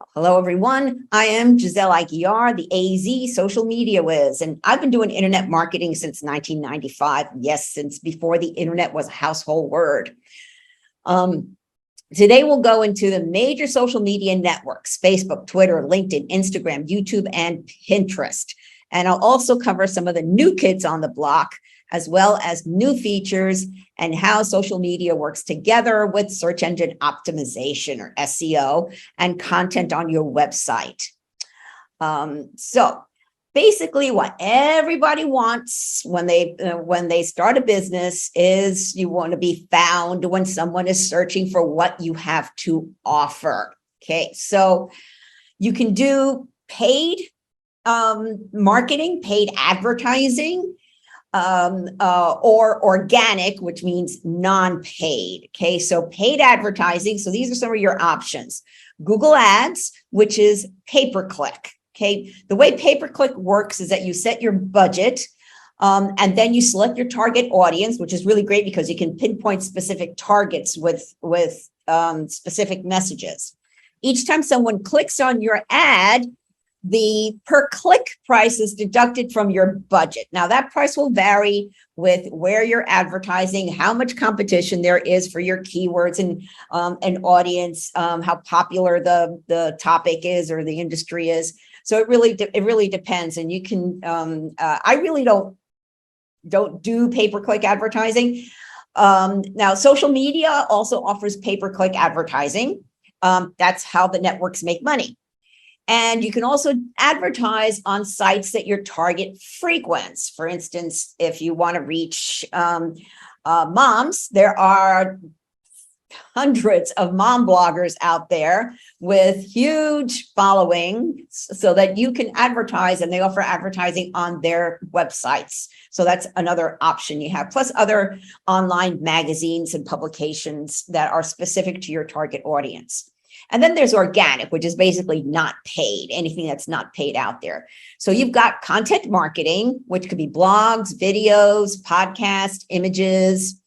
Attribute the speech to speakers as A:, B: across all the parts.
A: Hello, everyone. I am Giselle Aguiar, the AZ social media whiz, and I've been doing internet marketing since 1995. Yes, since before the internet was a household word. Today, we'll go into the major social media networks: Facebook, Twitter, LinkedIn, Instagram, YouTube, and Pinterest. And I'll also cover some of the new kids on the block, as well as new features and how social media works together with search engine optimization, or SEO, and content on your website. So basically what everybody wants when they start a business is you want to be found when someone is searching for what you have to offer. Okay, so you can do paid marketing, paid advertising, or organic, which means non-paid. Okay, so paid advertising. So these are some of your options. Google Ads, which is pay-per-click. Okay, the way pay-per-click works is that you set your budget, and then you select your target audience, which is really great because you can pinpoint specific targets with specific messages. Each time someone clicks on your ad, the per click price is deducted from your budget. Now that price will vary with where you're advertising, how much competition there is for your keywords and audience, how popular the topic is or the industry is. So it really depends. And you can, I really don't do pay-per-click advertising. Now social media also offers pay-per-click advertising. That's how the networks make money. And you can also advertise on sites that your target frequents. For instance, if you want to reach moms, there are hundreds of mom bloggers out there with huge following so that you can advertise, and they offer advertising on their websites. So that's another option you have, plus other online magazines and publications that are specific to your target audience. And then there's organic, which is basically not paid, anything that's not paid out there. So you've got content marketing, which could be blogs, videos, podcasts, images,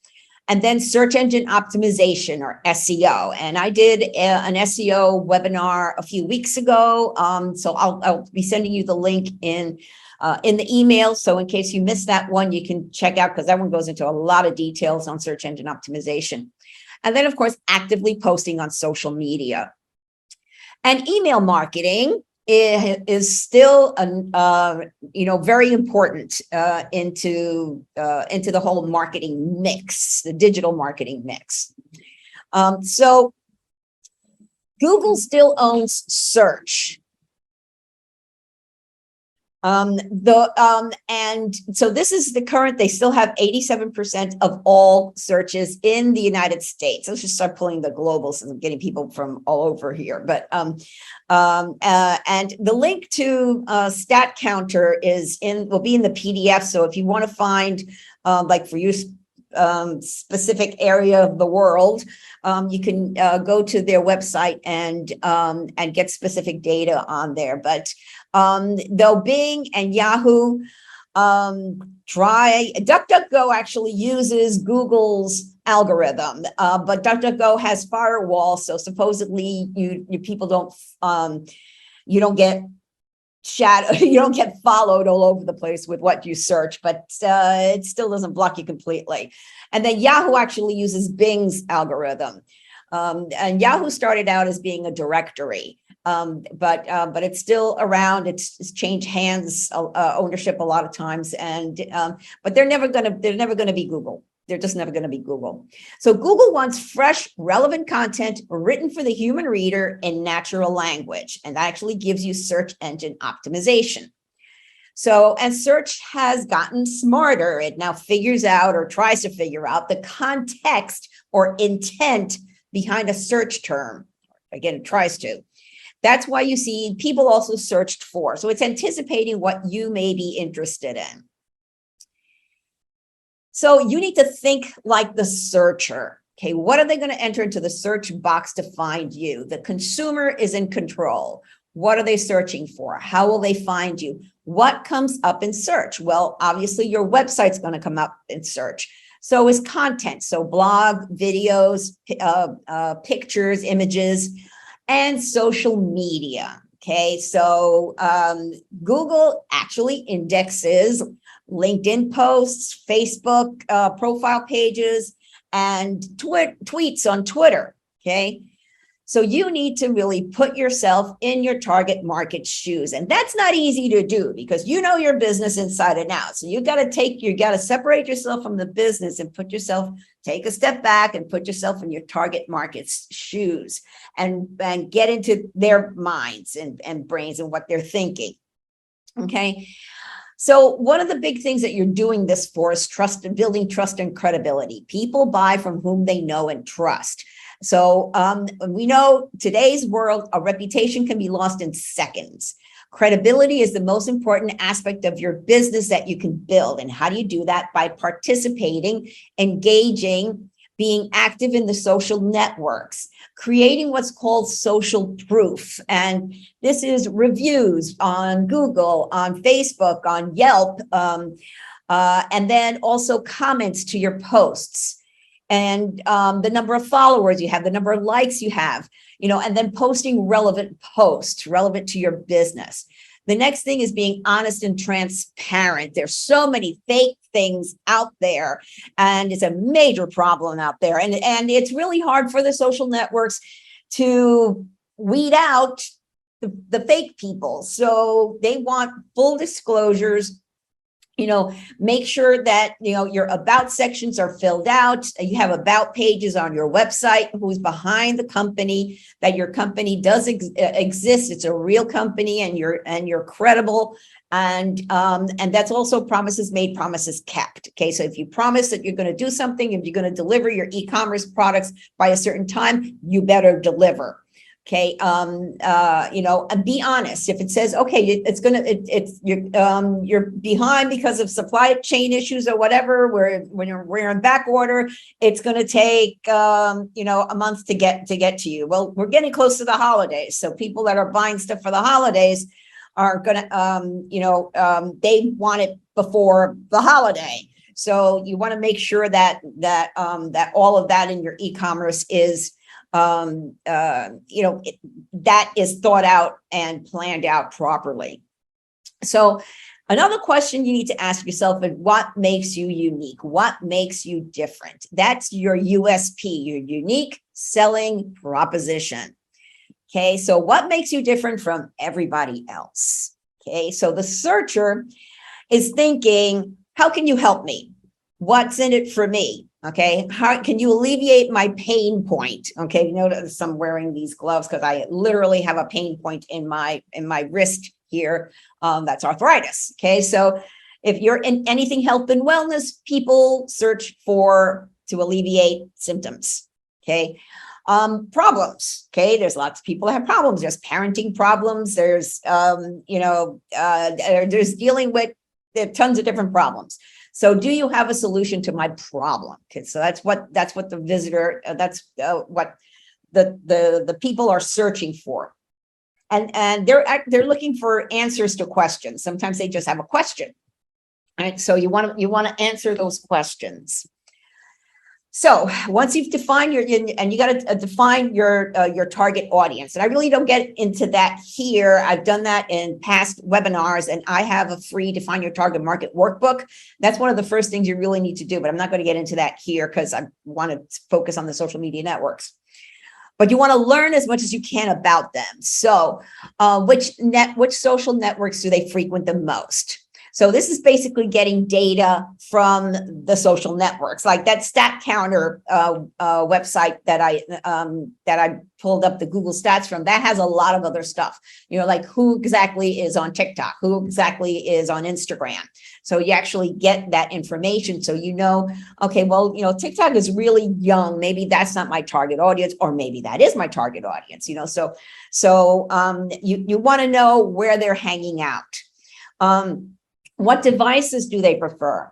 A: and then search engine optimization, or SEO. And I did an SEO webinar a few weeks ago. So I'll be sending you the link in the email. So in case you missed that one, you can check out, because that one goes into a lot of details on search engine optimization. And then, of course, actively posting on social media. And email marketing is still, very important into the whole marketing mix, the digital marketing mix. So Google still owns search. And so this is the current, they still have 87% of all searches in the United States. Let's just start pulling the global, since I'm getting people from all over here. But, and the link to stat counter will be in the PDF. So if you want to find, like for you, specific area of the world, you can go to their website and get specific data on there. But though Bing and Yahoo DuckDuckGo actually uses Google's algorithm, but DuckDuckGo has firewall, so supposedly you people don't get you don't get followed all over the place with what you search, but it still doesn't block you completely. And then Yahoo actually uses Bing's algorithm. And Yahoo started out as being a directory, but it's still around. It's changed hands, ownership a lot of times, and but they're never gonna be Google. They're just never going to be Google. So Google wants fresh, relevant content written for the human reader in natural language, and that actually gives you search engine optimization. So as search has gotten smarter, it now figures out, or tries to figure out, the context or intent behind a search term. Again, it tries to. That's why you see people also searched for. So it's anticipating what you may be interested in. So you need to think like the searcher. Okay, what are they going to enter into the search box to find you? The consumer is in control. What are they searching for? How will they find you? What comes up in search? Well, obviously your website's going to come up in search. So is content. So blog, videos, pictures, images. and social media. Okay, so Google actually indexes LinkedIn posts, Facebook profile pages, and tweets on Twitter. Okay, so you need to really put yourself in your target market shoes. And that's not easy to do because you know your business inside and out. So you got to separate yourself from the business and take a step back and put yourself in your target market's shoes and get into their minds and brains and what they're thinking. Okay. So one of the big things that you're doing this for is building trust and credibility. People buy from whom they know and trust. So we know today's world, a reputation can be lost in seconds. Credibility is the most important aspect of your business that you can build. And how do you do that? By participating, engaging, being active in the social networks, creating what's called social proof. And this is reviews on Google, on Facebook, on Yelp, and then also comments to your posts. And the number of followers you have, the number of likes you have, and then posting relevant posts relevant to your business. The next thing is being honest and transparent. There's so many fake things out there, and it's a major problem out there. And it's really hard for the social networks to weed out the fake people. So they want full disclosures. Make sure that, your about sections are filled out. You have about pages on your website, who's behind the company, that your company does exist. It's a real company and you're credible. And that's also promises made, promises kept. Okay. So if you promise that you're going to do something, if you're going to deliver your e-commerce products by a certain time, you better deliver. Okay, and be honest. If it says, okay, you're behind because of supply chain issues or whatever, we're in back order, it's going to take, a month to get to you. Well, we're getting close to the holidays. So people that are buying stuff for the holidays are going to, they want it before the holiday. So you want to make sure that all of that in your e-commerce is, that is thought out and planned out properly. So another question you need to ask yourself is, what makes you unique? What makes you different? That's your USP, your unique selling proposition. Okay, so what makes you different from everybody else? Okay, so the searcher is thinking, how can you help me? What's in it for me? Okay, how can you alleviate my pain point? Okay, notice I'm wearing these gloves because I literally have a pain point in my wrist here. That's arthritis. Okay, so if you're in anything health and wellness, people search to alleviate symptoms. Okay, problems. Okay, there's lots of people that have problems. There's parenting problems. There's there's dealing with tons of different problems. So do you have a solution to my problem? Okay, so that's what the visitor, what the people are searching for. And they're looking for answers to questions. Sometimes they just have a question. All right, so you want to answer those questions. So once you've defined and you got to define your target audience. And I really don't get into that here. I've done that in past webinars, and I have a free Define Your Target Market workbook. That's one of the first things you really need to do, but I'm not going to get into that here because I want to focus on the social media networks. But you want to learn as much as you can about them. So which social networks do they frequent the most? So this is basically getting data from the social networks, like that stat counter website that I pulled up the Google stats from. That has a lot of other stuff, like who exactly is on TikTok, who exactly is on Instagram. So you actually get that information. So okay, well, TikTok is really young. Maybe that's not my target audience, or maybe that is my target audience. So you want to know where they're hanging out. What devices do they prefer?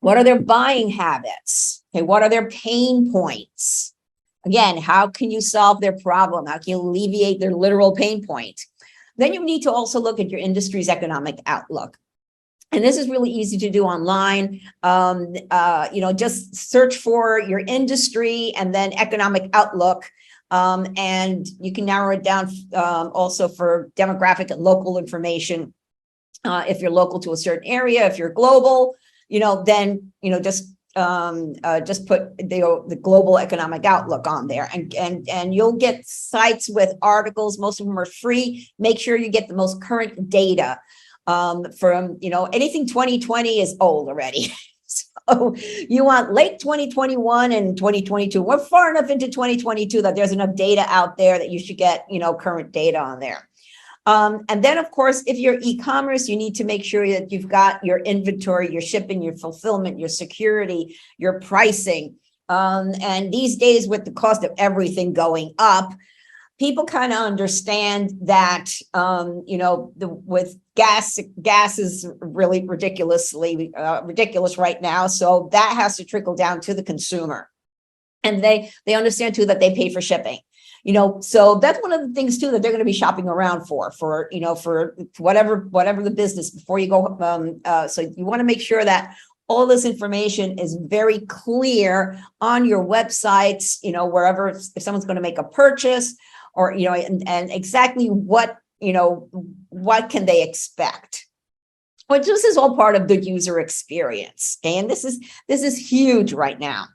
A: What are their buying habits? Okay, what are their pain points? Again, how can you solve their problem? How can you alleviate their literal pain point? Then you need to also look at your industry's economic outlook. And this is really easy to do online. Just search for your industry and then economic outlook. And you can narrow it down also for demographic and local information. If you're local to a certain area, if you're global, then, just put the global economic outlook on there, and you'll get sites with articles. Most of them are free. Make sure you get the most current data from, anything 2020 is old already. So you want late 2021 and 2022. We're far enough into 2022 that there's enough data out there that you should get, current data on there. And then, of course, if you're e-commerce, you need to make sure that you've got your inventory, your shipping, your fulfillment, your security, your pricing. And these days, with the cost of everything going up, people kind of understand that, with gas is really ridiculous right now. So that has to trickle down to the consumer. And they understand, too, that they pay for shipping. So that's one of the things, too, that they're going to be shopping around for whatever the business before you go. So you want to make sure that all this information is very clear on your websites, wherever, if someone's going to make a purchase, or, and exactly what can they expect. But this is all part of the user experience. Okay? And this is huge right now.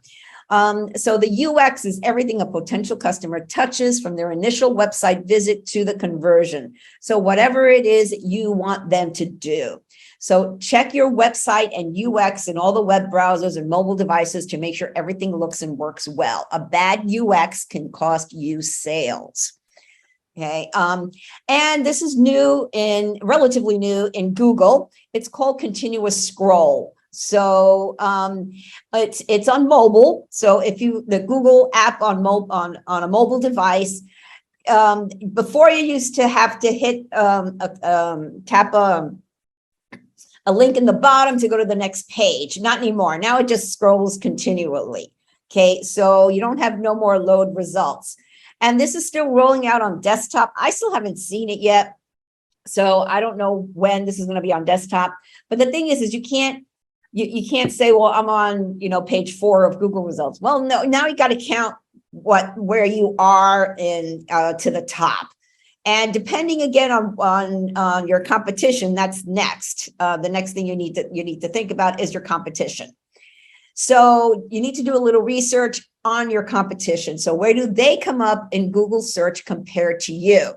A: So the UX is everything a potential customer touches from their initial website visit to the conversion. So whatever it is you want them to do. So check your website and UX and all the web browsers and mobile devices to make sure everything looks and works well. A bad UX can cost you sales. Okay. And this is relatively new in Google. It's called continuous scroll. So it's on mobile. So if the Google app on a mobile device, before you used to have to hit tap a link in the bottom to go to the next page. Not anymore. Now it just scrolls continually. Okay, so you don't have no more load results. And this is still rolling out on desktop. I still haven't seen it yet. So I don't know when this is going to be on desktop. But the thing is you can't say, well, I'm on, page 4 of Google results. Well, no, now you got to count where you are to the top. And depending again on your competition, that's next. The next thing you need to think about is your competition. So you need to do a little research on your competition. So where do they come up in Google search compared to you?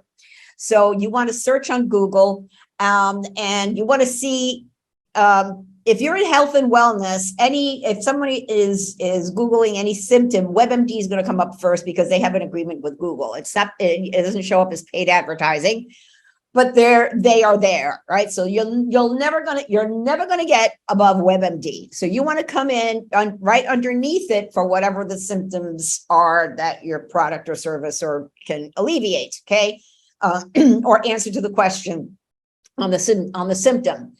A: So you want to search on Google, and you want to see if you're in health and wellness, if somebody is Googling any symptom, WebMD is going to come up first because they have an agreement with Google. It doesn't show up as paid advertising, but they are there, right? So you're never gonna get above WebMD. So you want to come in right underneath it for whatever the symptoms are that your product or service can alleviate, okay, or answer to the question on the symptom.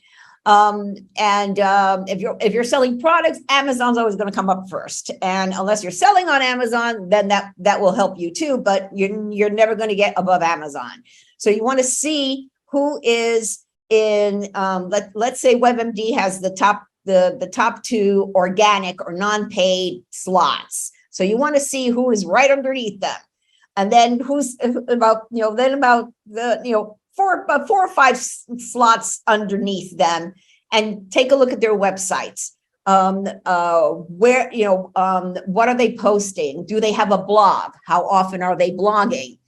A: If you're selling products, Amazon's always going to come up first. And unless you're selling on Amazon, then that will help you too, but you're never going to get above Amazon. So you want to see who is in, let's say WebMD has the top 2 organic or non-paid slots. So you want to see who is right underneath them. And then who's about 4 or 5 slots underneath them, and take a look at their websites. What are they posting? Do they have a blog? How often are they blogging?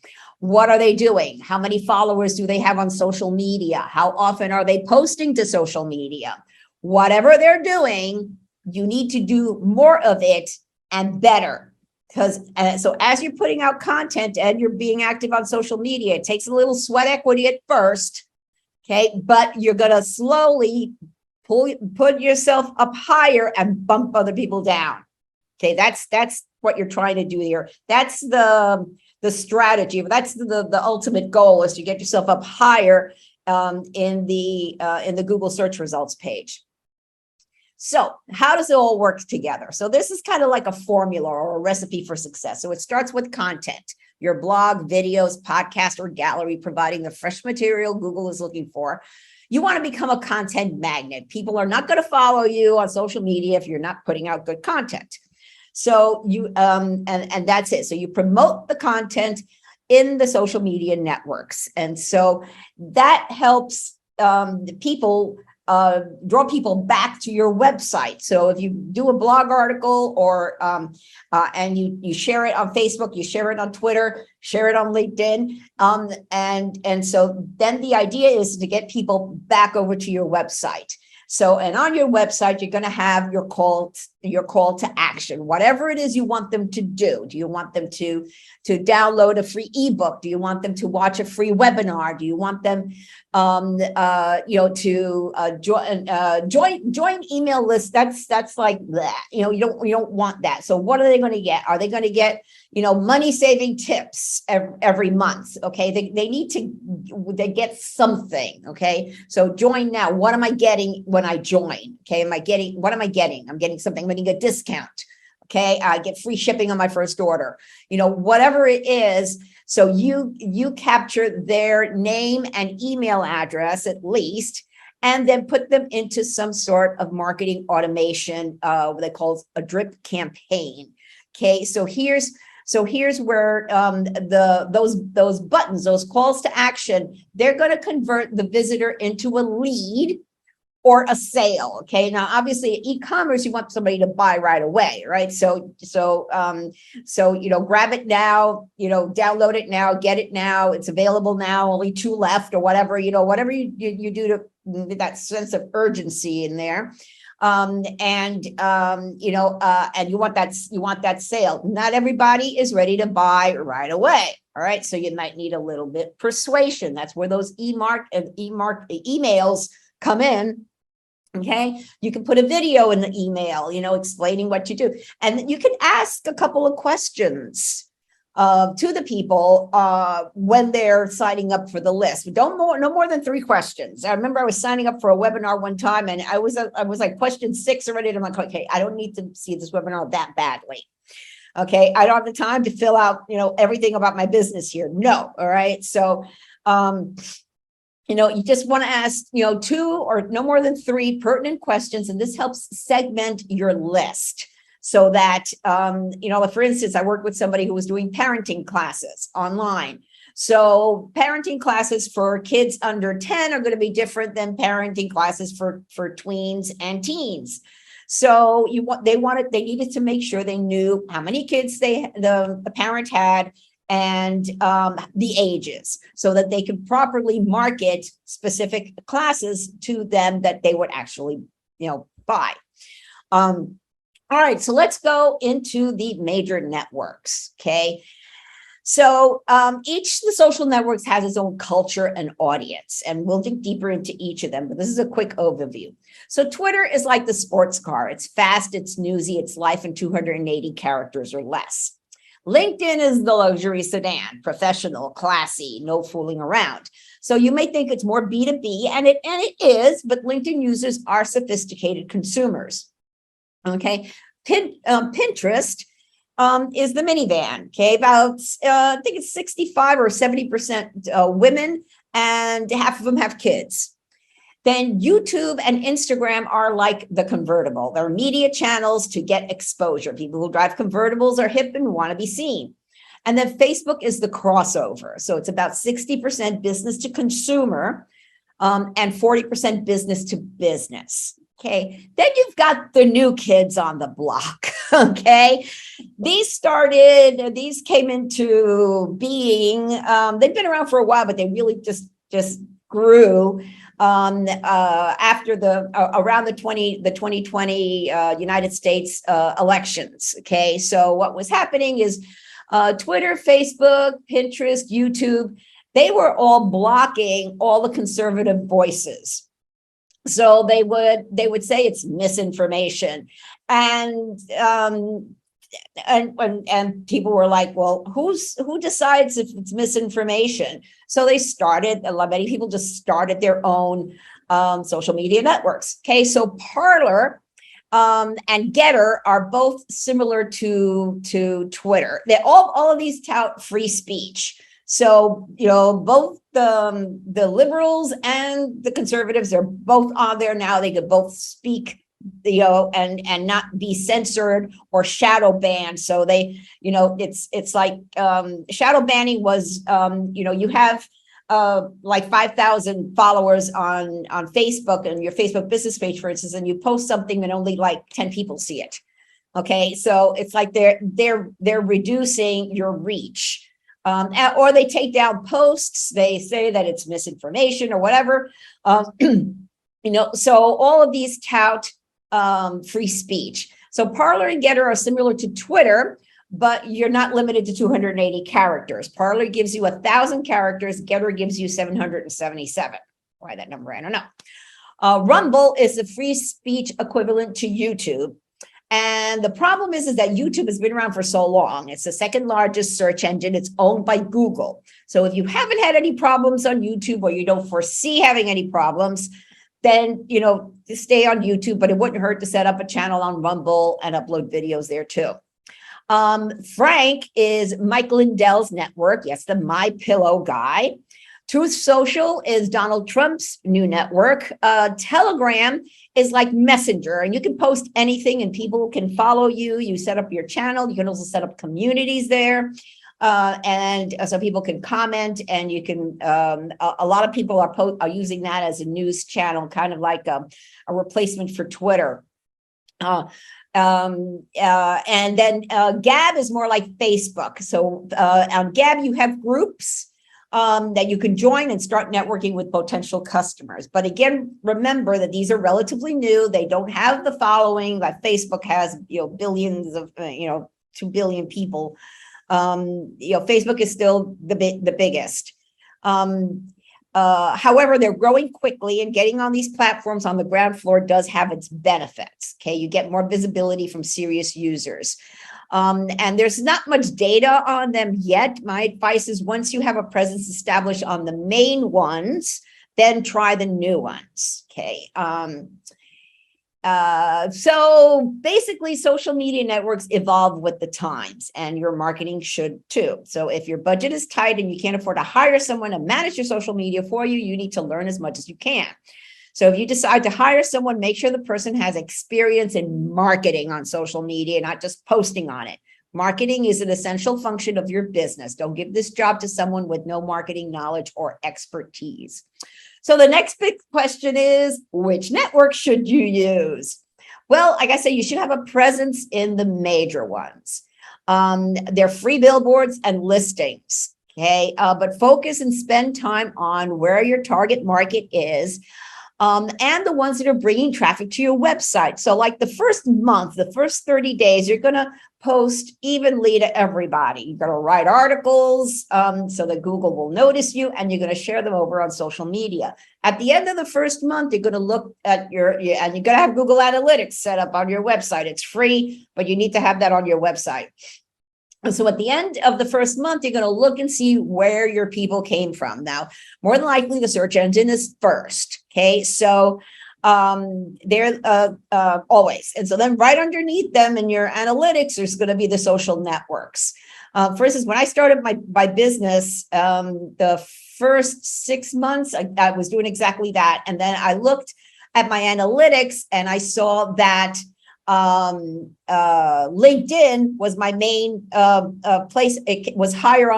A: What are they doing? How many followers do they have on social media? How often are they posting to social media? Whatever they're doing, you need to do more of it and better. So as you're putting out content and you're being active on social media, it takes a little sweat equity at first, okay? But you're going to slowly put yourself up higher and bump other people down. Okay, that's what you're trying to do here. That's the strategy. That's the ultimate goal, is to get yourself up higher in the Google search results page. So how does it all work together? So this is kind of like a formula or a recipe for success. So it starts with content, your blog, videos, podcast, or gallery, providing the fresh material Google is looking for. You want to become a content magnet. People are not going to follow you on social media if you're not putting out good content. So and that's it. So you promote the content in the social media networks. And so that helps people draw people back to your website. So if you do a blog article or and you share it on Facebook, you share it on Twitter, share it on LinkedIn, and so then the idea is to get people back over to your website. So, and on your website, you're going to have your call to action, whatever it is you want them to do. Do you want them to download a free ebook? Do you want them to watch a free webinar? Do you want them, to join email lists? That's like that. You don't want that. So, what are they going to get? Are they going to get money saving tips every month? Okay, they need to get something. Okay, so join now. What am I getting when I join? Okay, what am I getting? I'm getting something. I'm getting a discount. Okay, I get free shipping on my first order. Whatever it is. So you capture their name and email address at least, and then put them into some sort of marketing automation, what they call a drip campaign. Okay, so here's where those buttons, those calls to action, they're going to convert the visitor into a lead or a sale. Okay. Now, obviously, e-commerce, you want somebody to buy right away, right? So grab it now, download it now, get it now. It's available now. Only 2 left, or whatever. Whatever you do to that sense of urgency in there. And you want that sale. Not everybody is ready to buy right away. All right. So you might need a little bit persuasion. That's where those emails come in. Okay, you can put a video in the email, explaining what you do, and you can ask a couple of questions to the people when they're signing up for the list. But no more than 3 questions. I remember I was signing up for a webinar one time, and I was like question 6 already, and I'm like, okay, I don't need to see this webinar that badly. Okay, I don't have the time to fill out everything about my business here. No, all right, so. You just want to ask, 2 or no more than 3 pertinent questions, and this helps segment your list so that, for instance, I worked with somebody who was doing parenting classes online. So parenting classes for kids under 10 are going to be different than parenting classes for tweens and teens. So they needed to make sure they knew how many kids the parent had, and the ages, so that they could properly market specific classes to them that they would actually, buy. All right, so let's go into the major networks. Okay, so each of the social networks has its own culture and audience, and we'll dig deeper into each of them, but this is a quick overview. So Twitter is like the sports car. It's fast, it's newsy, it's life in 280 characters or less. LinkedIn is the luxury sedan, professional, classy, no fooling around. So you may think it's more B2B, and it is, but LinkedIn users are sophisticated consumers. Okay, Pinterest is the minivan. Okay, about I think it's 65 or 70% women, and half of them have kids. Then YouTube and Instagram are like the convertible. They're media channels to get exposure. People who drive convertibles are hip and want to be seen. And then Facebook is the crossover. So it's about 60% business to consumer and 40% business to business. Okay. Then you've got the new kids on the block. Okay. These came into being. They've been around for a while, but they really just grew after around the 2020 United States elections. Okay, so what was happening is Twitter, Facebook, Pinterest, YouTube, they were all blocking all the conservative voices. So they would say it's misinformation, and people were like, well, who decides if it's misinformation? So many people just started their own social media networks. Okay, so Parler and Getter are both similar to Twitter. They all of these tout free speech. So both the liberals and the conservatives are both on there now. They could both speak and not be censored or shadow banned. So they, it's like shadow banning was, you have like 5,000 followers on Facebook and your Facebook business page, for instance, and you post something and only like 10 people see it. Okay, so it's like they're reducing your reach, or they take down posts. They say that it's misinformation or whatever. So all of these tout free speech. So Parler and Getter are similar to Twitter, but you're not limited to 280 characters. Parler gives you 1,000 characters. Getter gives you 777. Why that number? I don't know. Rumble is the free speech equivalent to YouTube. And the problem is that YouTube has been around for so long. It's the second largest search engine. It's owned by Google. So if you haven't had any problems on YouTube, or you don't foresee having any problems, then, stay on YouTube, but it wouldn't hurt to set up a channel on Rumble and upload videos there too. Frank is Mike Lindell's network. Yes, the My Pillow guy. Truth Social is Donald Trump's new network. Telegram is like Messenger, and you can post anything and people can follow you. You set up your channel. You can also set up communities there. And so people can comment, and you can, a lot of people are using that as a news channel, kind of like a replacement for Twitter. And then Gab is more like Facebook. So on Gab, you have groups that you can join and start networking with potential customers. But again, remember that these are relatively new. They don't have the following that Facebook has, billions of, 2 billion people. Facebook is still the biggest. However, they're growing quickly, and getting on these platforms on the ground floor does have its benefits. Okay, you get more visibility from serious users. And there's not much data on them yet. My advice is, once you have a presence established on the main ones, then try the new ones. Okay. So basically, social media networks evolve with the times, and your marketing should too. So if your budget is tight and you can't afford to hire someone to manage your social media for you, you need to learn as much as you can. So if you decide to hire someone, make sure the person has experience in marketing on social media, not just posting on it. Marketing is an essential function of your business. Don't give this job to someone with no marketing knowledge or expertise. So the next big question is, which network should you use? Well, like I said, you should have a presence in the major ones. They're free billboards and listings, okay? But focus and spend time on where your target market is, and the ones that are bringing traffic to your website. So like the first month, the first 30 days, you're going to post evenly to everybody. You're going to write articles so that Google will notice you, and you're going to share them over on social media. At the end of the first month, you're going to look at and you're going to have Google Analytics set up on your website. It's free, but you need to have that on your website. So at the end of the first month, you're going to look and see where your people came from. Now, more than likely, the search engine is first. Okay, so they're always. And so then right underneath them in your analytics, there's going to be the social networks. For instance, when I started my business, the first 6 months, I was doing exactly that. And then I looked at my analytics and I saw that LinkedIn was my main place. It was higher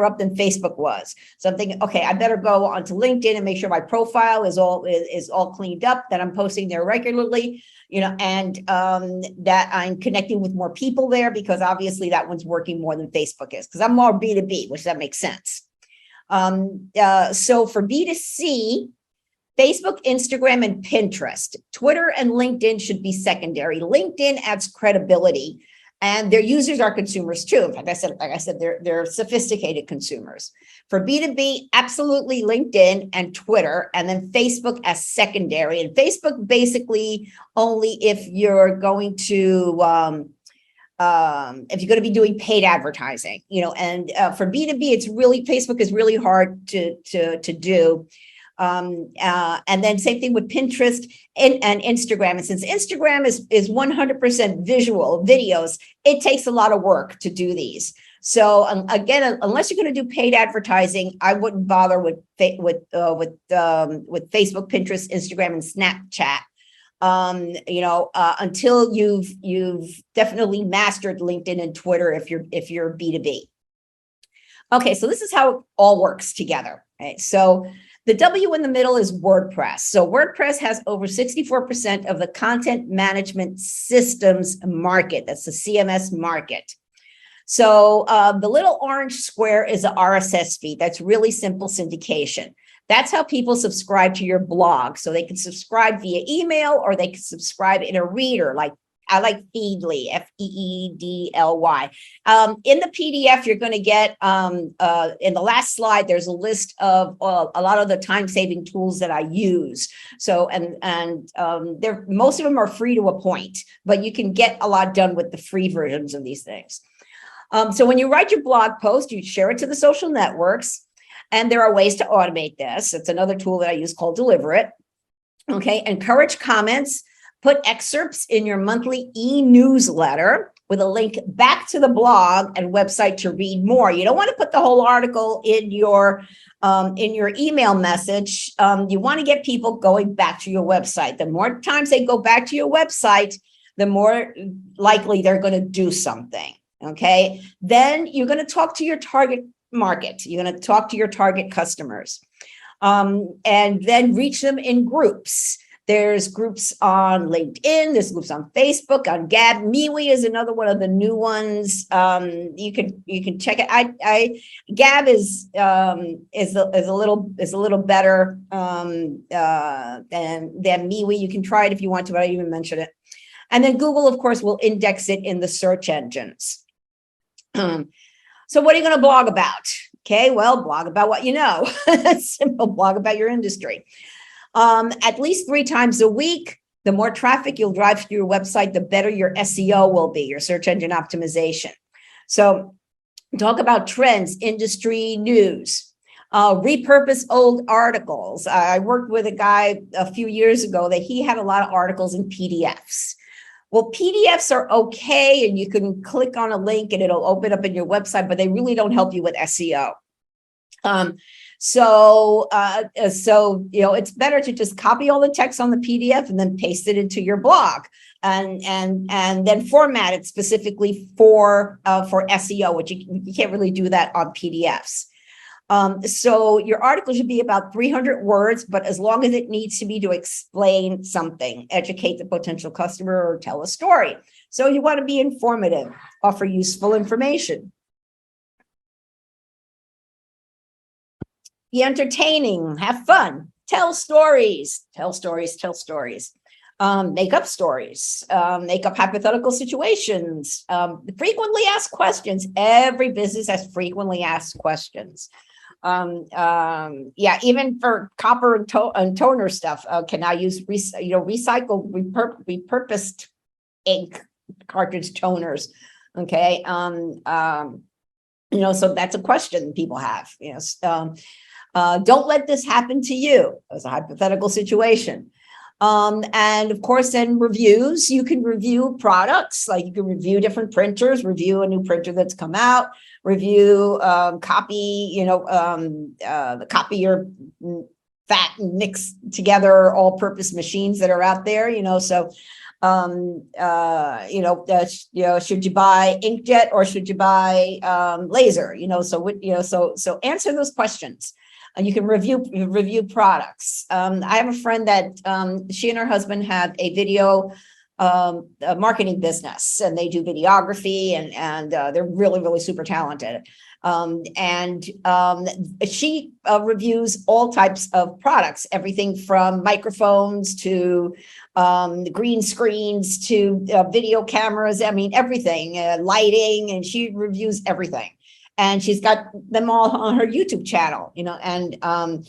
A: up than Facebook was. So I'm thinking, okay, I better go onto LinkedIn and make sure my profile is all cleaned up, that I'm posting there regularly, and that I'm connecting with more people there, because obviously that one's working more than Facebook is, because I'm more B2B, which that makes sense. So for B2C, Facebook, Instagram, and Pinterest. Twitter and LinkedIn should be secondary. LinkedIn adds credibility, and their users are consumers too. Like I said, they're sophisticated consumers. For B2B, absolutely LinkedIn and Twitter, and then Facebook as secondary. And Facebook basically only if you're going to be doing paid advertising, and for B2B, it's really, Facebook is really hard to do. And then same thing with Pinterest and Instagram. And since Instagram is 100% visual videos, it takes a lot of work to do these. So again, unless you're going to do paid advertising, I wouldn't bother with Facebook, Pinterest, Instagram, and Snapchat. until you've definitely mastered LinkedIn and Twitter if you're B2B. Okay, so this is how it all works together. Okay, so the W in the middle is WordPress. So WordPress has over 64% of the content management systems market. That's the CMS market. So the little orange square is an RSS feed. That's really simple syndication. That's how people subscribe to your blog. So they can subscribe via email, or they can subscribe in a reader, like I like Feedly, Feedly. In the PDF, you're going to get, in the last slide, there's a list of a lot of the time-saving tools that I use. So, they're, most of them are free to a point, but you can get a lot done with the free versions of these things. So when you write your blog post, you share it to the social networks, and there are ways to automate this. It's another tool that I use called Deliver It. Okay, encourage comments. Put excerpts in your monthly e-newsletter with a link back to the blog and website to read more. You don't want to put the whole article in your email message. You want to get people going back to your website. The more times they go back to your website, the more likely they're going to do something. Okay, then you're going to talk to your target market. You're going to talk to your target customers, and then reach them in groups. There's groups on LinkedIn, there's groups on Facebook, on Gab. MeWe is another one of the new ones. You can check it. Gab is a little better than MeWe. You can try it if you want to, but I didn't even mention it. And then Google, of course, will index it in the search engines. So what are you going to blog about? Okay, well, blog about what you know. Simple, blog about your industry. At least 3 times a week. The more traffic you'll drive to your website, the better your SEO will be, your search engine optimization. So talk about trends, industry news, repurpose old articles. I worked with a guy a few years ago that he had a lot of articles in PDFs. Well, PDFs are okay, and you can click on a link and it'll open up in your website, but they really don't help you with SEO. So it's better to just copy all the text on the PDF and then paste it into your blog, and then format it specifically for SEO, which you can't really do that on PDFs. So your article should be about 300 words, but as long as it needs to be to explain something, educate the potential customer, or tell a story. So you want to be informative, offer useful information. Be entertaining, have fun, tell stories. Make up stories, make up hypothetical situations, frequently asked questions. Every business has frequently asked questions. Even for copper and toner stuff, can I use recycled, repurposed ink cartridge toners? Okay, so that's a question people have. Don't let this happen to you as a hypothetical situation. And of course, then reviews. You can review products, like you can review different printers, review a new printer that's come out, review copy, the copier fat and mixed together all-purpose machines that are out there, should you buy inkjet or should you buy laser? So answer those questions. You can review products. I have a friend that she and her husband have a video marketing business, and they do videography, and they're really, really super talented. She reviews all types of products, everything from microphones to green screens to video cameras. I mean, everything, lighting, and she reviews everything. And she's got them all on her YouTube channel, and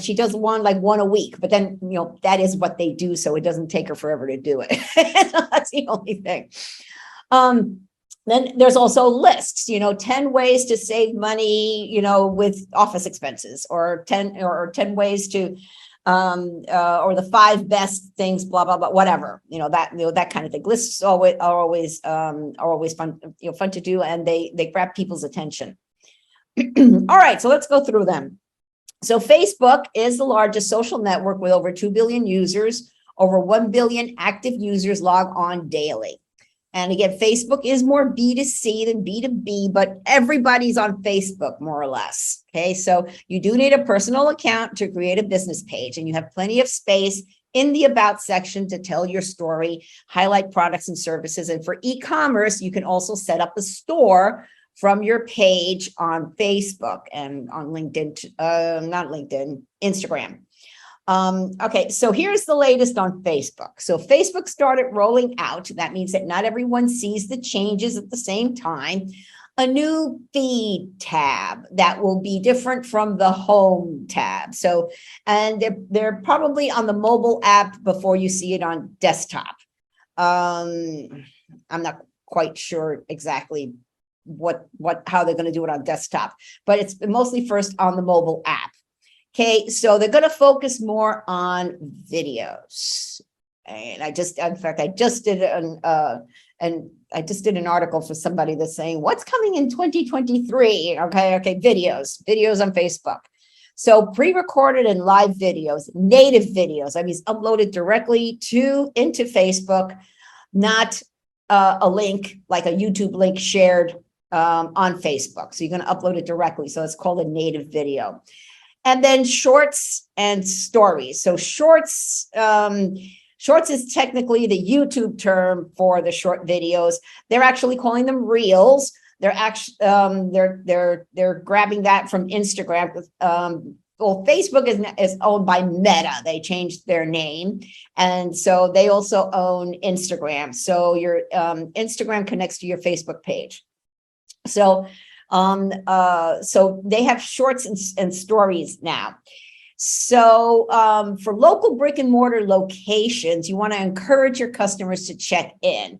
A: she does one a week, but then, that is what they do. So it doesn't take her forever to do it. That's the only thing. Then there's also lists, 10 ways to save money, with office expenses, or 10 ways to, or the 5 best things, blah, blah, blah, whatever, that kind of thing. Lists are always fun, fun to do, and they grab people's attention. All right, so let's go through them. So Facebook is the largest social network with over 2 billion users. Over 1 billion active users log on daily. And again, Facebook is more B2C than B2B, but everybody's on Facebook more or less. Okay, so you do need a personal account to create a business page, and you have plenty of space in the About section to tell your story, highlight products and services. And for e-commerce, you can also set up a store from your page on Facebook and on LinkedIn, not LinkedIn, Instagram. Okay, so here's the latest on Facebook. So Facebook started rolling out, that means that not everyone sees the changes at the same time, a new feed tab that will be different from the home tab. So, and they're probably on the mobile app before you see it on desktop. I'm not quite sure exactly how they're going to do it on desktop, but it's mostly first on the mobile app. Okay, so they're going to focus more on videos. And I just did an article for somebody that's saying what's coming in 2023. Okay, videos on Facebook. So pre-recorded and live videos, native videos. I mean, it's uploaded directly into Facebook, not a link like a YouTube link shared on Facebook. So you're going to upload it directly. So it's called a native video. And then shorts and stories. So shorts is technically the YouTube term for the short videos. They're actually calling them reels. They're actually they're grabbing that from Instagram. Well, Facebook is owned by Meta. They changed their name, and so they also own Instagram. So your Instagram connects to your Facebook page. So they have shorts and stories now. So for local brick and mortar locations, you want to encourage your customers to check in.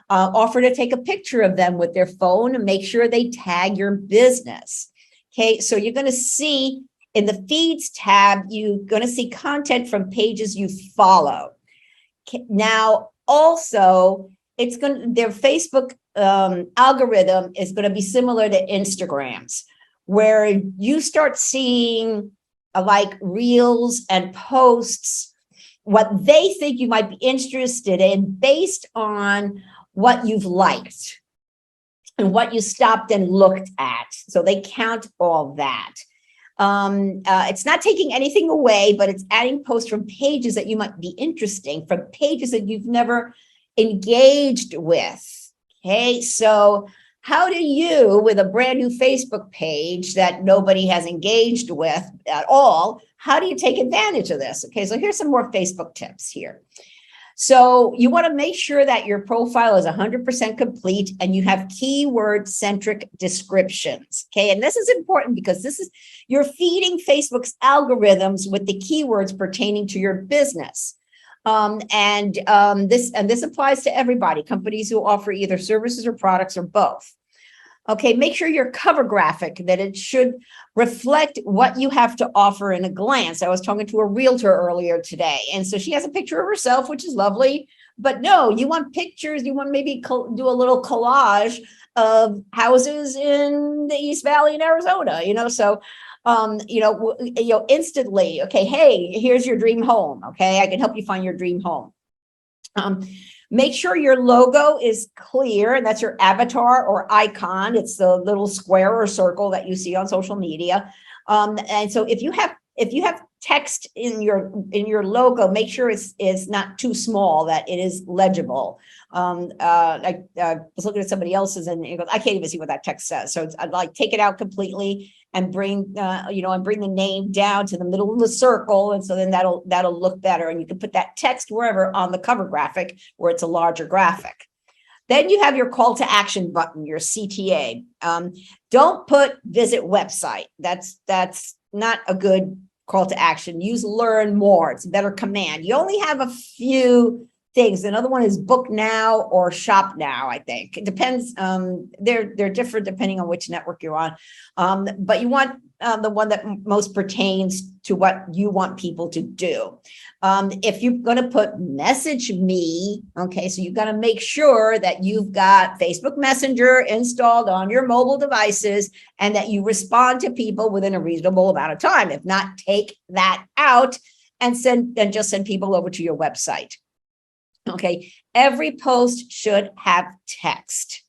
A: Offer to take a picture of them with their phone and make sure they tag your business. Okay, so you're going to see in the feeds tab, you're going to see content from pages you follow. Now, also, their Facebook algorithm is going to be similar to Instagram's, where you start seeing like reels and posts, what they think you might be interested in based on what you've liked and what you stopped and looked at. So they count all that. It's not taking anything away, but it's adding posts from pages that you might be interesting, from pages that you've never engaged with. Okay, so how do you, with a brand new Facebook page that nobody has engaged with at all, how do you take advantage of this? Okay, so here's some more Facebook tips here. So you want to make sure that your profile is 100% complete and you have keyword-centric descriptions. Okay, and this is important because you're feeding Facebook's algorithms with the keywords pertaining to your business. This applies to everybody, companies who offer either services or products or both. Okay, make sure your cover graphic, that it should reflect what you have to offer in a glance. I was talking to a realtor earlier today, and so she has a picture of herself, which is lovely, but no, you want pictures, you want maybe do a little collage of houses in the East Valley in Arizona, so instantly, okay, hey, here's your dream home. Okay, I can help you find your dream home. Make sure your logo is clear, and that's your avatar or icon. It's the little square or circle that you see on social media. And so if you have text in your logo, make sure it's not too small, that it is legible. I was looking at somebody else's, and it goes, I can't even see what that text says. So I'd like take it out completely and bring the name down to the middle of the circle, and so then that'll look better. And you can put that text wherever on the cover graphic where it's a larger graphic. Then you have your call to action button, your CTA. Don't put visit website. That's not a good call to action. Use learn more. It's a better command. You only have a few things. Another one is book now or shop now, I think. It depends. They're different depending on which network you're on. But you want the one that most pertains to what you want people to do. If you're going to put message me, okay, so you've got to make sure that you've got Facebook Messenger installed on your mobile devices and that you respond to people within a reasonable amount of time. If not, take that out and just send people over to your website. Okay, every post should have text.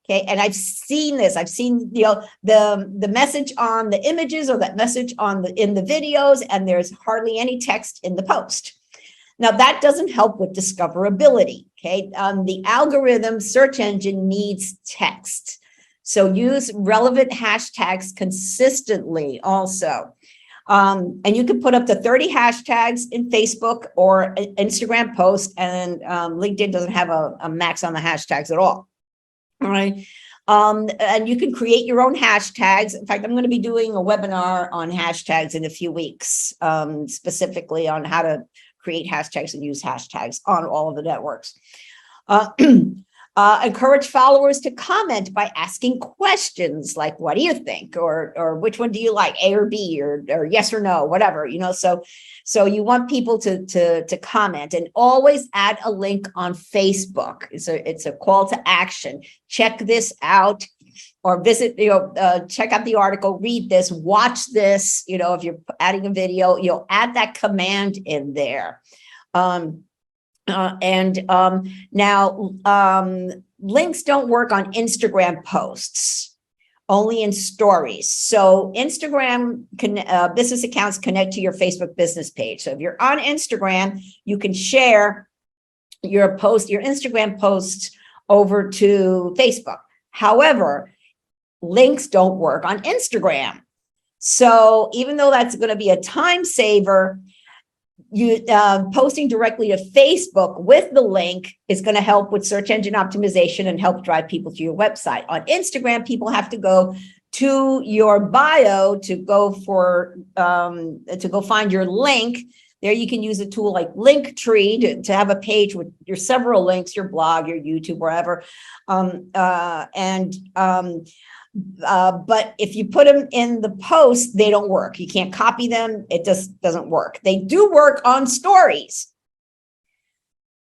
A: Okay, and I've seen this. I've seen the message on the images or that message in the videos, and there's hardly any text in the post. Now that doesn't help with discoverability. Okay, the algorithm search engine needs text, so use relevant hashtags consistently also. And you can put up to 30 hashtags in Facebook or Instagram post, and LinkedIn doesn't have a max on the hashtags at all. All right. And you can create your own hashtags. In fact, I'm going to be doing a webinar on hashtags in a few weeks, specifically on how to create hashtags and use hashtags on all of the networks. Encourage followers to comment by asking questions like, what do you think? Or which one do you like, A or B, or yes or no, whatever, so you want people to comment, and always add a link on Facebook. It's a call to action. Check this out, or visit, check out the article, read this, watch this. If you're adding a video, you'll add that command in there. Now, links don't work on Instagram posts, only in stories. So Instagram business accounts connect to your Facebook business page. So if you're on Instagram, you can share your Instagram posts over to Facebook. However, links don't work on Instagram. So even though that's going to be a time saver, you posting directly to Facebook with the link is going to help with search engine optimization and help drive people to your website. On Instagram, people have to go to your bio to go find your link. There you can use a tool like Linktree to have a page with your several links, your blog, your YouTube, wherever. But if you put them in the post, they don't work. You can't copy them. It just doesn't work. They do work on stories.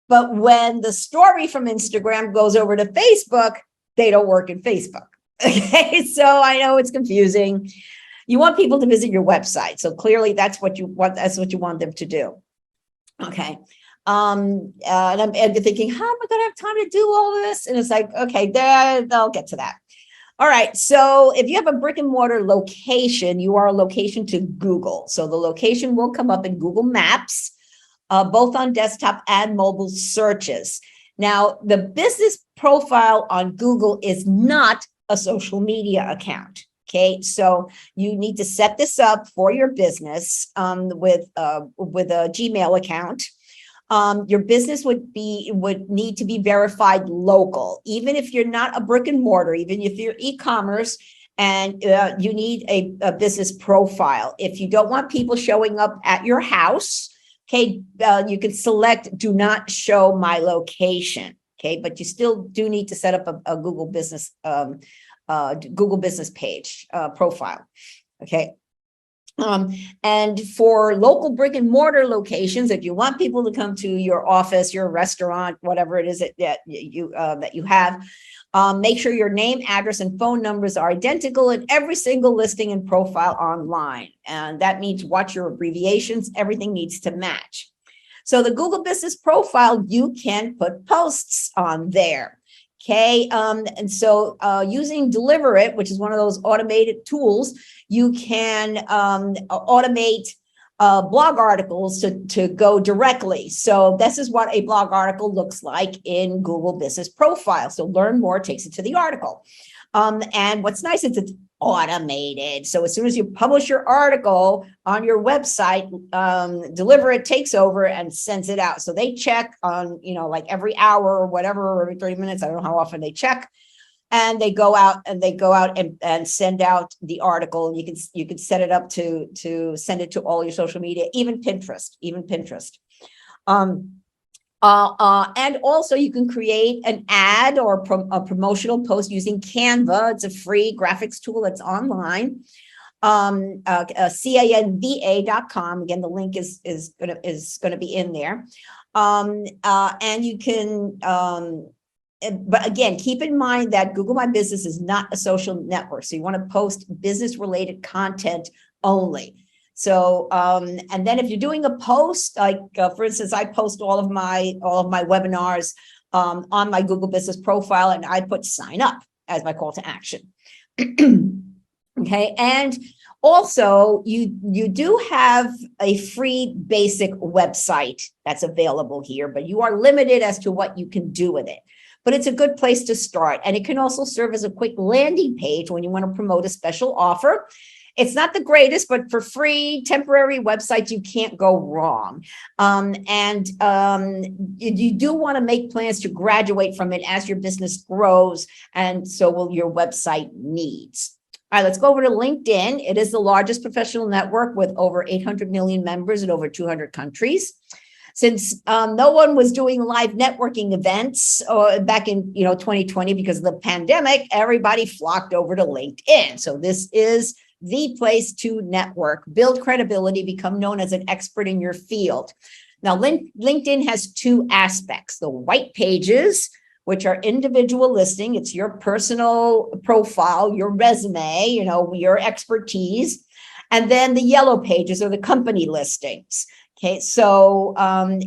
A: But when the story from Instagram goes over to Facebook, they don't work in Facebook. Okay, so I know it's confusing. You want people to visit your website. So clearly that's what you want. That's what you want them to do. Okay. And I'm thinking, how am I going to have time to do all of this? And it's like, okay, I'll get to that. All right. So if you have a brick and mortar location, you are a location to Google. So the location will come up in Google Maps, both on desktop and mobile searches. Now, the business profile on Google is not a social media account. Okay, so you need to set this up for your business with a Gmail account. Your business would need to be verified local, even if you're not a brick and mortar, even if you're e-commerce, and you need a business profile. If you don't want people showing up at your house, okay, you can select do not show my location. Okay, but you still do need to set up a Google business page profile. Okay. And for local brick and mortar locations, if you want people to come to your office, your restaurant, whatever it is that you have, make sure your name, address, and phone numbers are identical in every single listing and profile online. And that means watch your abbreviations. Everything needs to match. So the Google Business Profile, you can put posts on there. Okay, and so using Deliver It, which is one of those automated tools, you can automate blog articles to go directly. So this is what a blog article looks like in Google Business Profile. So learn more takes it to the article. And what's nice is it's automated. So as soon as you publish your article on your website, Deliver It takes over and sends it out. So they check on, like every hour or whatever, or every 30 minutes. I don't know how often they check. And they go out and send out the article. And you can set it up to send it to all your social media, even Pinterest. And also you can create an ad or a promotional post using Canva. It's a free graphics tool that's online. Canva.com. Again, the link is going to be in there. And you can, but again, keep in mind that Google My Business is not a social network. So you want to post business related content only. So, and then if you're doing a post, like for instance, I post all of my webinars on my Google Business profile, and I put sign up as my call to action. Okay, and also you do have a free basic website that's available here, but you are limited as to what you can do with it. But it's a good place to start, and it can also serve as a quick landing page when you want to promote a special offer. It's not the greatest, but for free temporary websites, you can't go wrong. You do want to make plans to graduate from it as your business grows, and so will your website needs. All right, let's go over to LinkedIn. It is the largest professional network with over 800 million members in over 200 countries. Since no one was doing live networking events back in 2020 because of the pandemic, everybody flocked over to LinkedIn. So this is the place to network, build credibility, become known as an expert in your field. Now, LinkedIn has two aspects: the white pages, which are individual listing. It's your personal profile, your resume, your expertise. And then the yellow pages are the company listings. Okay, so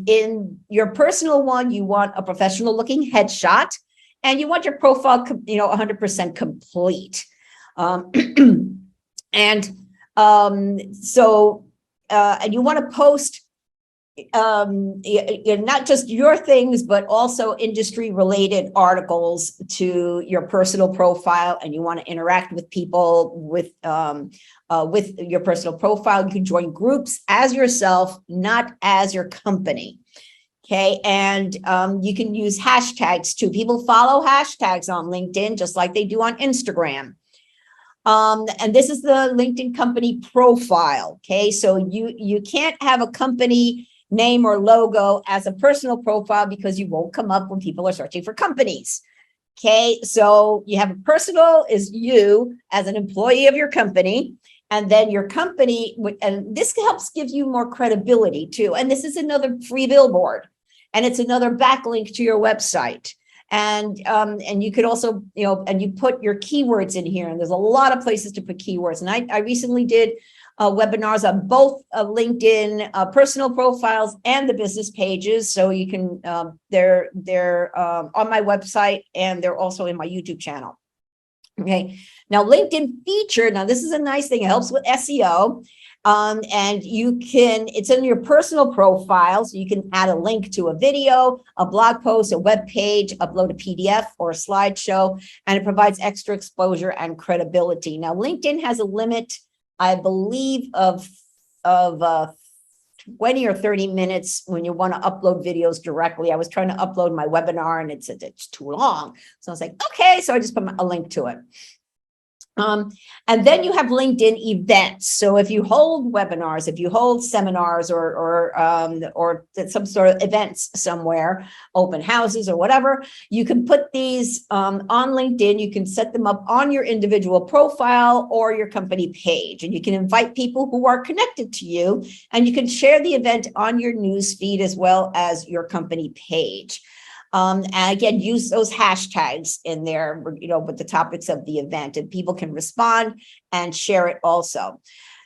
A: in your personal one, you want a professional looking headshot, and you want your profile, 100% complete. And you want to post not just your things, but also industry related articles to your personal profile, and you want to interact with people with your personal profile. You can join groups as yourself, not as your company. Okay, and you can use hashtags too. People follow hashtags on LinkedIn just like they do on Instagram. And this is the LinkedIn company profile. Okay, so you can't have a company name or logo as a personal profile because you won't come up when people are searching for companies. Okay, so you have a personal is you as an employee of your company, and then your company, and this helps give you more credibility too. And this is another free billboard, and it's another backlink to your website. And you could also, and you put your keywords in here, and there's a lot of places to put keywords. And I recently did webinars on both LinkedIn personal profiles and the business pages. So you can, they're on my website, and they're also in my YouTube channel. Okay. Now, LinkedIn feature. Now, this is a nice thing. It helps with SEO. And it's in your personal profile. So you can add a link to a video, a blog post, a web page, upload a PDF or a slideshow, and it provides extra exposure and credibility. Now, LinkedIn has a limit, I believe, of 20 or 30 minutes when you want to upload videos directly. I was trying to upload my webinar, and it said it's too long. So I was like, okay, so I just put a link to it. And then you have LinkedIn events. So if you hold webinars, if you hold seminars or some sort of events somewhere, open houses or whatever, you can put these on LinkedIn. You can set them up on your individual profile or your company page, and you can invite people who are connected to you, and you can share the event on your news feed as well as your company page. And again, use those hashtags in there, with the topics of the event, and people can respond and share it also.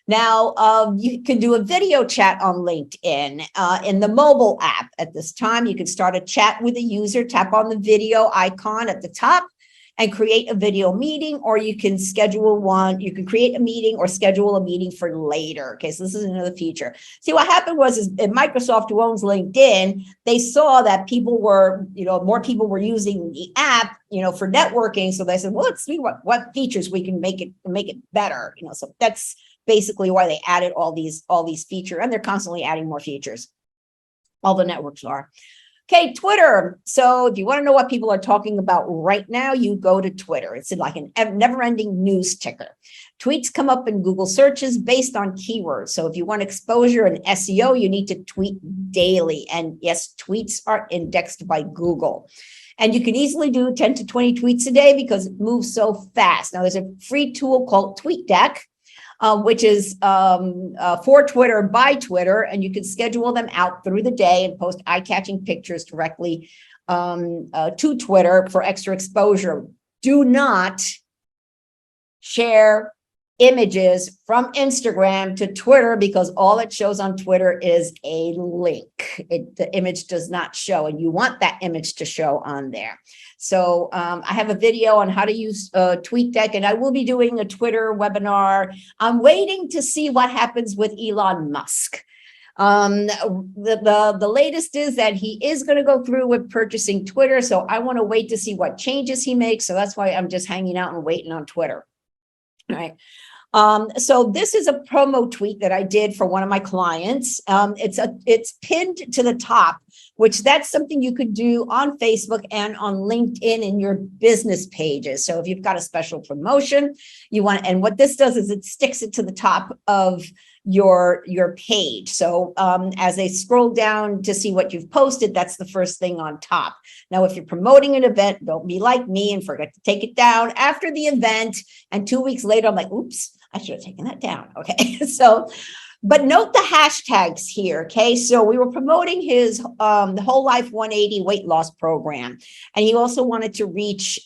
A: Now, you can do a video chat on LinkedIn in the mobile app. At this time, you can start a chat with a user, tap on the video icon at the top, and create a video meeting, or you can schedule one. You can create a meeting or schedule a meeting for later. Okay, so this is another feature. See, what happened was Microsoft, who owns LinkedIn, they saw that more people were using the app, for networking. So they said, well, let's see what features we can make it better. So that's basically why they added all these features, and they're constantly adding more features. All the networks are. Okay, Twitter. So if you want to know what people are talking about right now, you go to Twitter. It's like a never-ending news ticker. Tweets come up in Google searches based on keywords. So if you want exposure and SEO, you need to tweet daily. And yes, tweets are indexed by Google. And you can easily do 10 to 20 tweets a day because it moves so fast. Now, there's a free tool called TweetDeck, which is for Twitter by Twitter, and you can schedule them out through the day and post eye-catching pictures directly to Twitter for extra exposure. Do not share images from Instagram to Twitter because all it shows on Twitter is a link. The image does not show, and you want that image to show on there. So I have a video on how to use TweetDeck, and I will be doing a Twitter webinar. I'm waiting to see what happens with Elon Musk. The latest is that he is going to go through with purchasing Twitter. So I want to wait to see what changes he makes. So that's why I'm just hanging out and waiting on Twitter. All right. So this is a promo tweet that I did for one of my clients. It's pinned to the top, which that's something you could do on Facebook and on LinkedIn in your business pages. So if you've got a special promotion, and what this does is it sticks it to the top of your page. So as they scroll down to see what you've posted, that's the first thing on top. Now, if you're promoting an event, don't be like me and forget to take it down after the event. And 2 weeks later, I'm like, oops, I should have taken that down. Okay. So, but note the hashtags here. Okay. So we were promoting his the Whole Life 180 weight loss program. And he also wanted to reach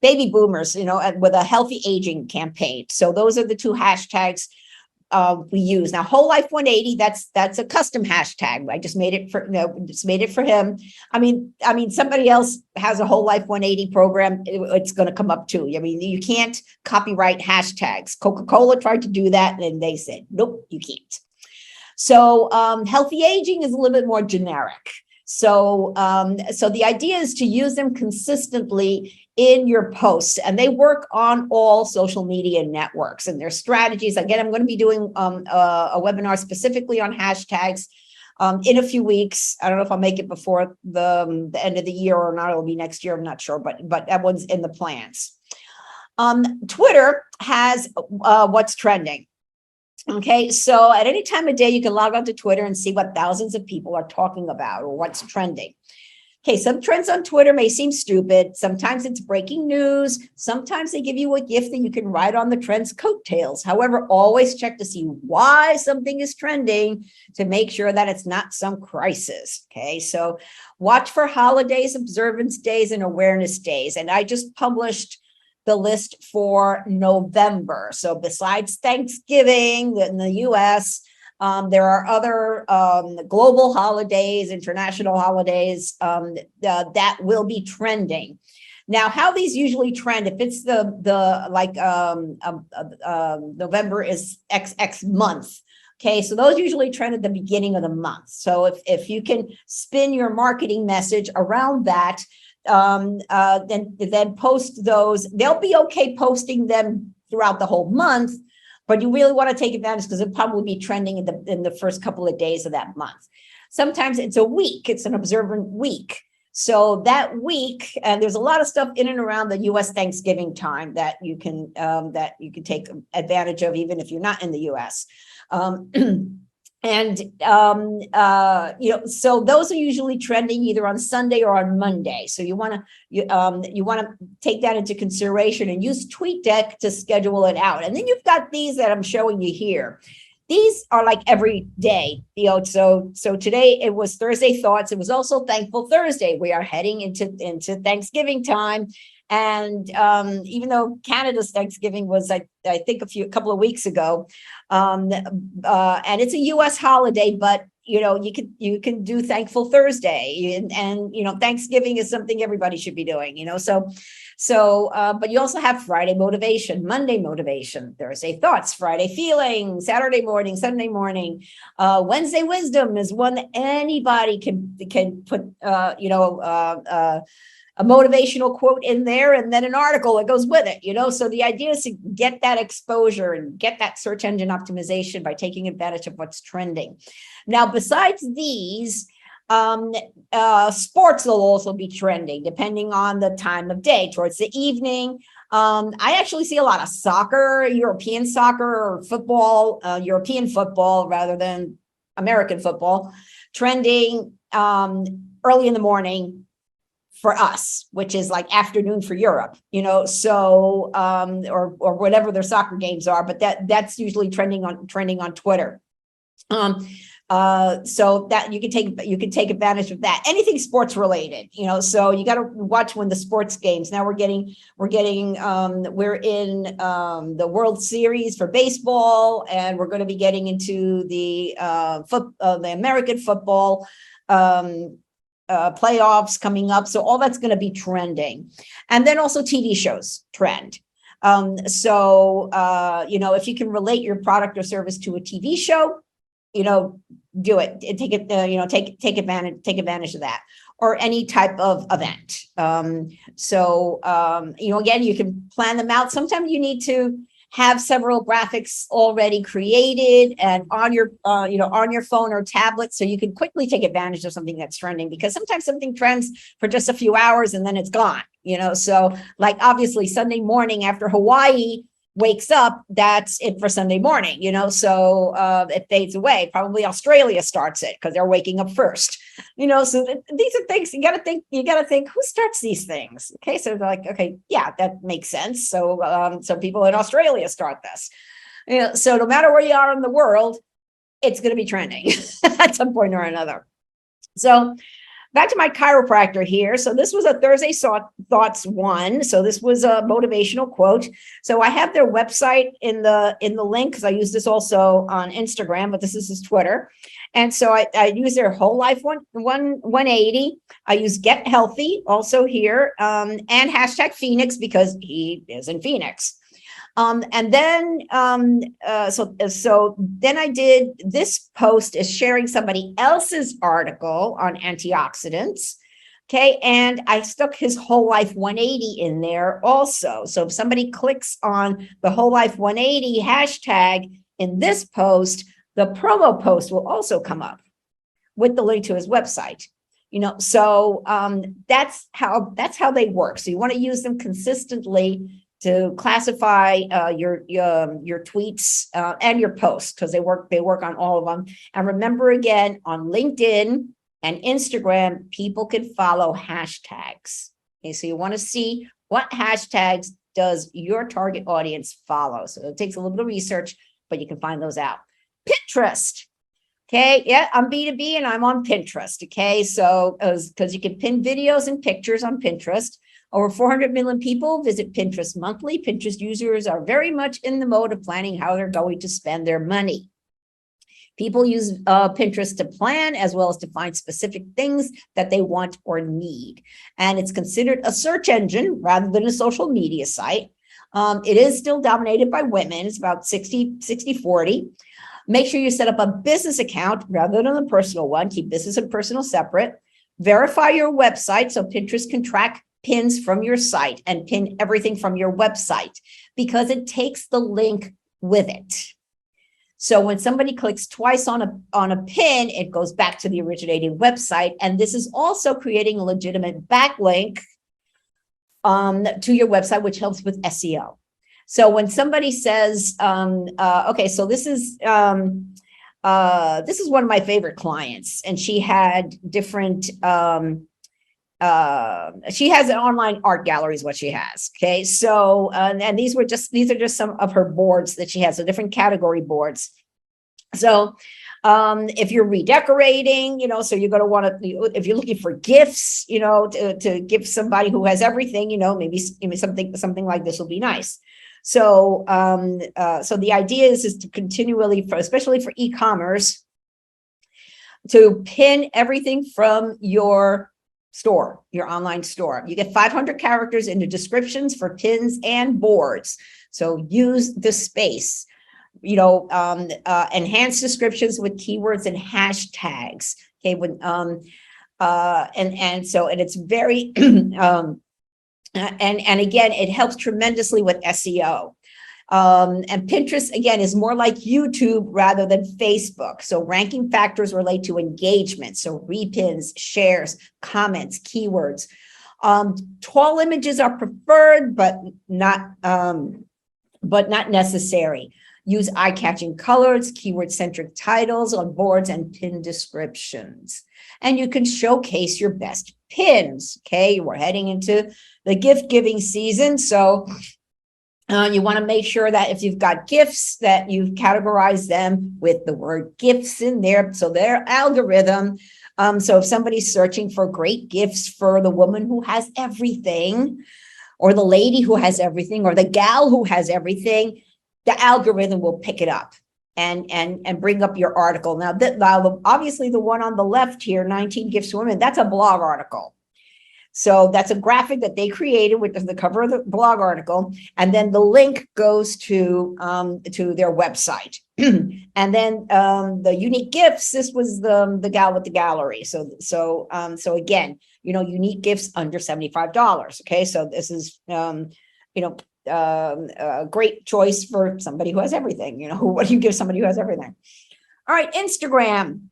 A: baby boomers, with a healthy aging campaign. So those are the two hashtags we use. Now, Whole Life 180, that's a custom hashtag. I just made it for him. I mean, somebody else has a Whole Life 180 program. It's going to come up too. I mean, you can't copyright hashtags. Coca-Cola tried to do that, and they said, nope, you can't. So healthy aging is a little bit more generic. So the idea is to use them consistently in your posts, and they work on all social media networks and their strategies. Again, I'm going to be doing a webinar specifically on hashtags in a few weeks. I don't know if I'll make it before the end of the year or not. It'll be next year. I'm not sure, but that one's in the plans. Twitter has what's trending. Okay, so at any time of day, you can log on to Twitter and see what thousands of people are talking about or what's trending. Okay, some trends on Twitter may seem stupid. Sometimes it's breaking news. Sometimes they give you a gift that you can ride on the trend's coattails. However, always check to see why something is trending to make sure that it's not some crisis. Okay, so watch for holidays, observance days, and awareness days. And I just published the list for November. So besides Thanksgiving in the US, there are other global holidays, international holidays that will be trending. Now, how these usually trend, if it's November is XX month. Okay, so those usually trend at the beginning of the month. So if you can spin your marketing message around that, then post those. They'll be okay posting them throughout the whole month, but you really want to take advantage because it'll probably be trending in the first couple of days of that month. Sometimes it's a week, it's an observant week. So that week, and there's a lot of stuff in and around the US Thanksgiving time that you can take advantage of, even if you're not in the US. So those are usually trending either on Sunday or on Monday. So you want to take that into consideration and use TweetDeck to schedule it out. And then you've got these that I'm showing you here. These are like every day, so today it was Thursday Thoughts. It was also Thankful Thursday. We are heading into Thanksgiving time. And even though Canada's Thanksgiving was, I think, a couple of weeks ago, and it's a U.S. holiday, but you can do Thankful Thursday, and Thanksgiving is something everybody should be doing. But you also have Friday motivation, Monday motivation, Thursday thoughts, Friday feeling, Saturday morning, Sunday morning. Wednesday wisdom is one that anybody can put a motivational quote in there, and then an article that goes with it, so the idea is to get that exposure and get that search engine optimization by taking advantage of what's trending. Now, besides these, sports will also be trending depending on the time of day. Towards the evening, I actually see a lot of soccer, European soccer, or football, European football rather than American football, trending early in the morning for us, which is like afternoon for Europe, so or whatever their soccer games are, but that's usually trending on Twitter. So that you can take advantage of that. Anything sports related, so you got to watch when the sports games. Now we're in the World Series for baseball, and we're going to be getting into the American football playoffs coming up. So all that's going to be trending, and then also TV shows trend. If you can relate your product or service to a TV show, do it. Take it. Take advantage of that, or any type of event. Again, you can plan them out. Sometimes you need to have several graphics already created and on your phone or tablet, so you can quickly take advantage of something that's trending, because sometimes something trends for just a few hours and then it's gone. So like obviously Sunday morning after Hawaii wakes up, that's it for Sunday morning, so it fades away. Probably Australia starts it because they're waking up first, so these are things you got to think who starts these things. Okay, so they're like, okay, yeah, that makes sense. So people in Australia start this, so no matter where you are in the world, it's going to be trending at some point or another. So back to my chiropractor here. So this was a Thursday Thoughts one. So this was a motivational quote. So I have their website in the link, because I use this also on Instagram, but this is his Twitter. And so I use their Whole Life 180. I use Get Healthy also here, and hashtag Phoenix, because he is in Phoenix. So then I did this post is sharing somebody else's article on antioxidants. Okay. And I stuck his Whole Life 180 in there also. So if somebody clicks on the Whole Life 180 hashtag in this post, the promo post will also come up with the link to his website. So that's how they work. So you want to use them consistently to classify your tweets and your posts, because they work on all of them. And remember, again, on LinkedIn and Instagram, people can follow hashtags. Okay, so you want to see what hashtags does your target audience follow. So it takes a little bit of research, but you can find those out. Pinterest. Okay, yeah, I'm B2B and I'm on Pinterest. Okay, so because you can pin videos and pictures on Pinterest. Over 400 million people visit Pinterest monthly. Pinterest users are very much in the mode of planning how they're going to spend their money. People use Pinterest to plan, as well as to find specific things that they want or need. And it's considered a search engine rather than a social media site. It is still dominated by women. It's about 60-40. Make sure you set up a business account rather than a personal one. Keep business and personal separate. Verify your website so Pinterest can track pins from your site and pin everything from your website, because it takes the link with it. So when somebody clicks twice on a pin, it goes back to the originating website. And this is also creating a legitimate backlink to your website, which helps with SEO. So when somebody says, okay, so this is one of my favorite clients, and she had different she has an online art gallery is what she has. Okay. So, and these are just some of her boards that she has, so different category boards. So, if you're redecorating, so you're going to want to, if you're looking for gifts, to give somebody who has everything, maybe something like this will be nice. So, so the idea is to continually, especially for e-commerce, to pin everything from your store, your online store. You get 500 characters in the descriptions for pins and boards. So use the space, enhance descriptions with keywords and hashtags. Okay. And it's very, and again, it helps tremendously with SEO. And Pinterest, again, is more like YouTube rather than Facebook. So ranking factors relate to engagement. So repins, shares, comments, keywords. Tall images are preferred, but not necessary. Use eye-catching colors, keyword-centric titles on boards and pin descriptions. And you can showcase your best pins. Okay, we're heading into the gift-giving season. So You want to make sure that if you've got gifts, that you've categorized them with the word gifts in there. So their algorithm. So if somebody's searching for great gifts for the woman who has everything, or the lady who has everything, or the gal who has everything, the algorithm will pick it up and bring up your article. Now, obviously the one on the left here, 19 gifts for women, that's a blog article. So that's a graphic that they created with the cover of the blog article, and then the link goes to their website. And then the unique gifts. This was the gal with the gallery. So again, unique gifts under $75. Okay, so this is a great choice for somebody who has everything. What do you give somebody who has everything? All right, Instagram.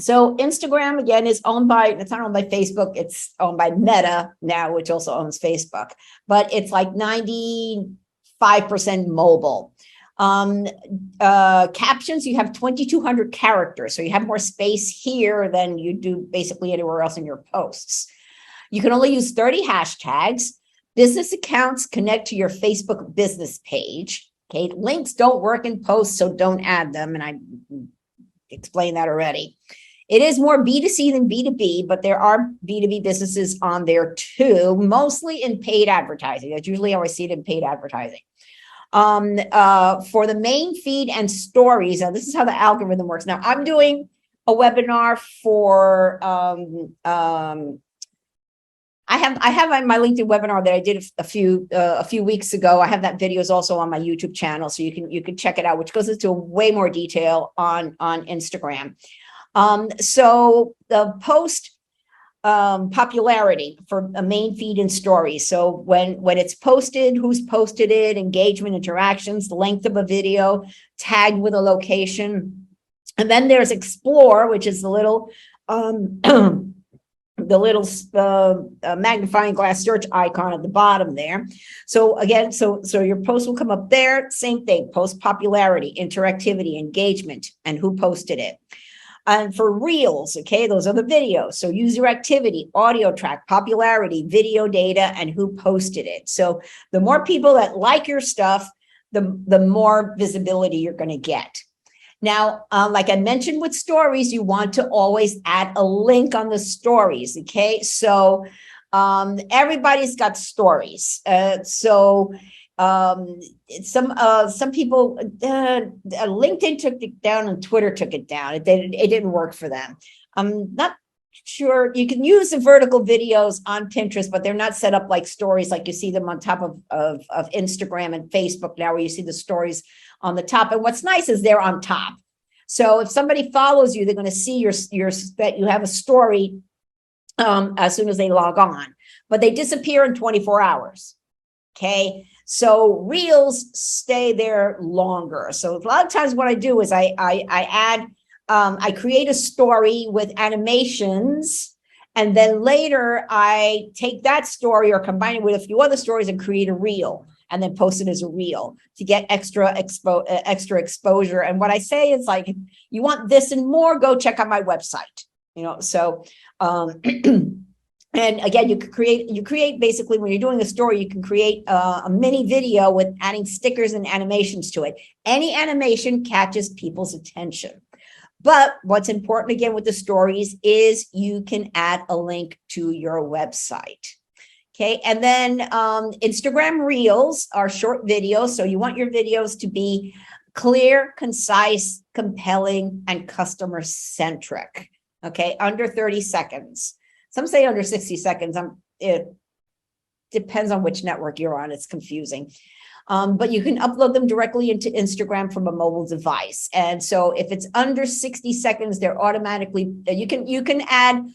A: So Instagram, again, is it's not owned by Facebook. It's owned by Meta now, which also owns Facebook, but it's like 95% mobile. Captions, you have 2,200 characters. So you have more space here than you do basically anywhere else in your posts. You can only use 30 hashtags. Business accounts connect to your Facebook business page. Okay, links don't work in posts, so don't add them. And I explained that already. It is more B2C than B2B, but there are B2B businesses on there too, mostly in paid advertising. That's usually how I see it in paid advertising. For the main feed and stories, now this is how the algorithm works. Now I'm doing a webinar for, I have my LinkedIn webinar that I did a few weeks ago. I have that video is also on my YouTube channel, so you can check it out, which goes into way more detail on Instagram. So the post popularity for a main feed and stories. So when it's posted, who's posted it, engagement, interactions, the length of a video, tagged with a location, and then there's explore, which is the little magnifying glass search icon at the bottom there. So again, so your post will come up there. Same thing, post popularity, interactivity, engagement, and who posted it. And for reels, okay, those are the videos. So user activity, audio track, popularity, video data, and who posted it. So the more people that like your stuff, the more visibility you're going to get. Now, like I mentioned with stories, you want to always add a link on the stories, okay? So everybody's got stories. Some people, LinkedIn took it down and Twitter took it down. It didn't work for them. I'm not sure. You can use the vertical videos on Pinterest, but they're not set up like stories, like you see them on top of Instagram and Facebook now, where you see the stories on the top. And what's nice is they're on top. So if somebody follows you, they're going to see that you have a story as soon as they log on, but they disappear in 24 hours. Okay. So reels stay there longer. So a lot of times what I do is I add, I create a story with animations, and then later I take that story or combine it with a few other stories and create a reel, and then post it as a reel to get extra exposure. And what I say is, like, you want this and more, go check out my website, so, and again, you create basically, when you're doing a story, you can create a mini video with adding stickers and animations to it. Any animation catches people's attention. But what's important again with the stories is you can add a link to your website. Okay, and then Instagram Reels are short videos. So you want your videos to be clear, concise, compelling, and customer centric. Okay, under 30 seconds. Some say under 60 seconds. It depends on which network you're on. It's confusing. But you can upload them directly into Instagram from a mobile device. And so if it's under 60 seconds, they're automatically, you can add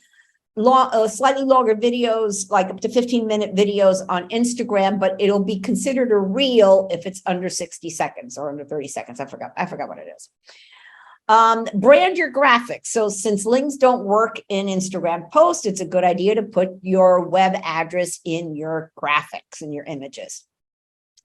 A: slightly longer videos, like up to 15-minute videos on Instagram, but it'll be considered a reel if it's under 60 seconds or under 30 seconds. I forgot what it is. Brand your graphics. So since links don't work in Instagram posts, it's a good idea to put your web address in your graphics and your images.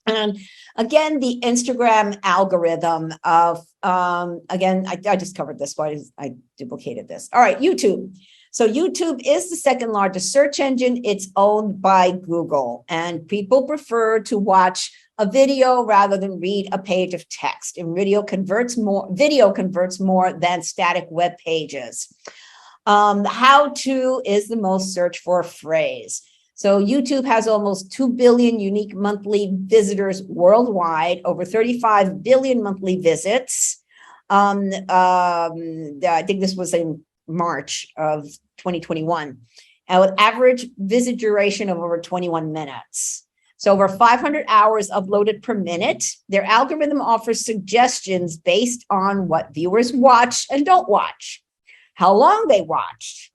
A: And again, the Instagram algorithm of, again, I just covered this one. I duplicated this. All right, YouTube. So YouTube is the second largest search engine. It's owned by Google, and people prefer to watch a video rather than read a page of text. And video converts more than static web pages. How to is the most searched for phrase. So YouTube has almost 2 billion unique monthly visitors worldwide, over 35 billion monthly visits. I think this was in March of 2021, and with average visit duration of over 21 minutes. So over 500 hours uploaded per minute. Their algorithm offers suggestions based on what viewers watch and don't watch, how long they watched,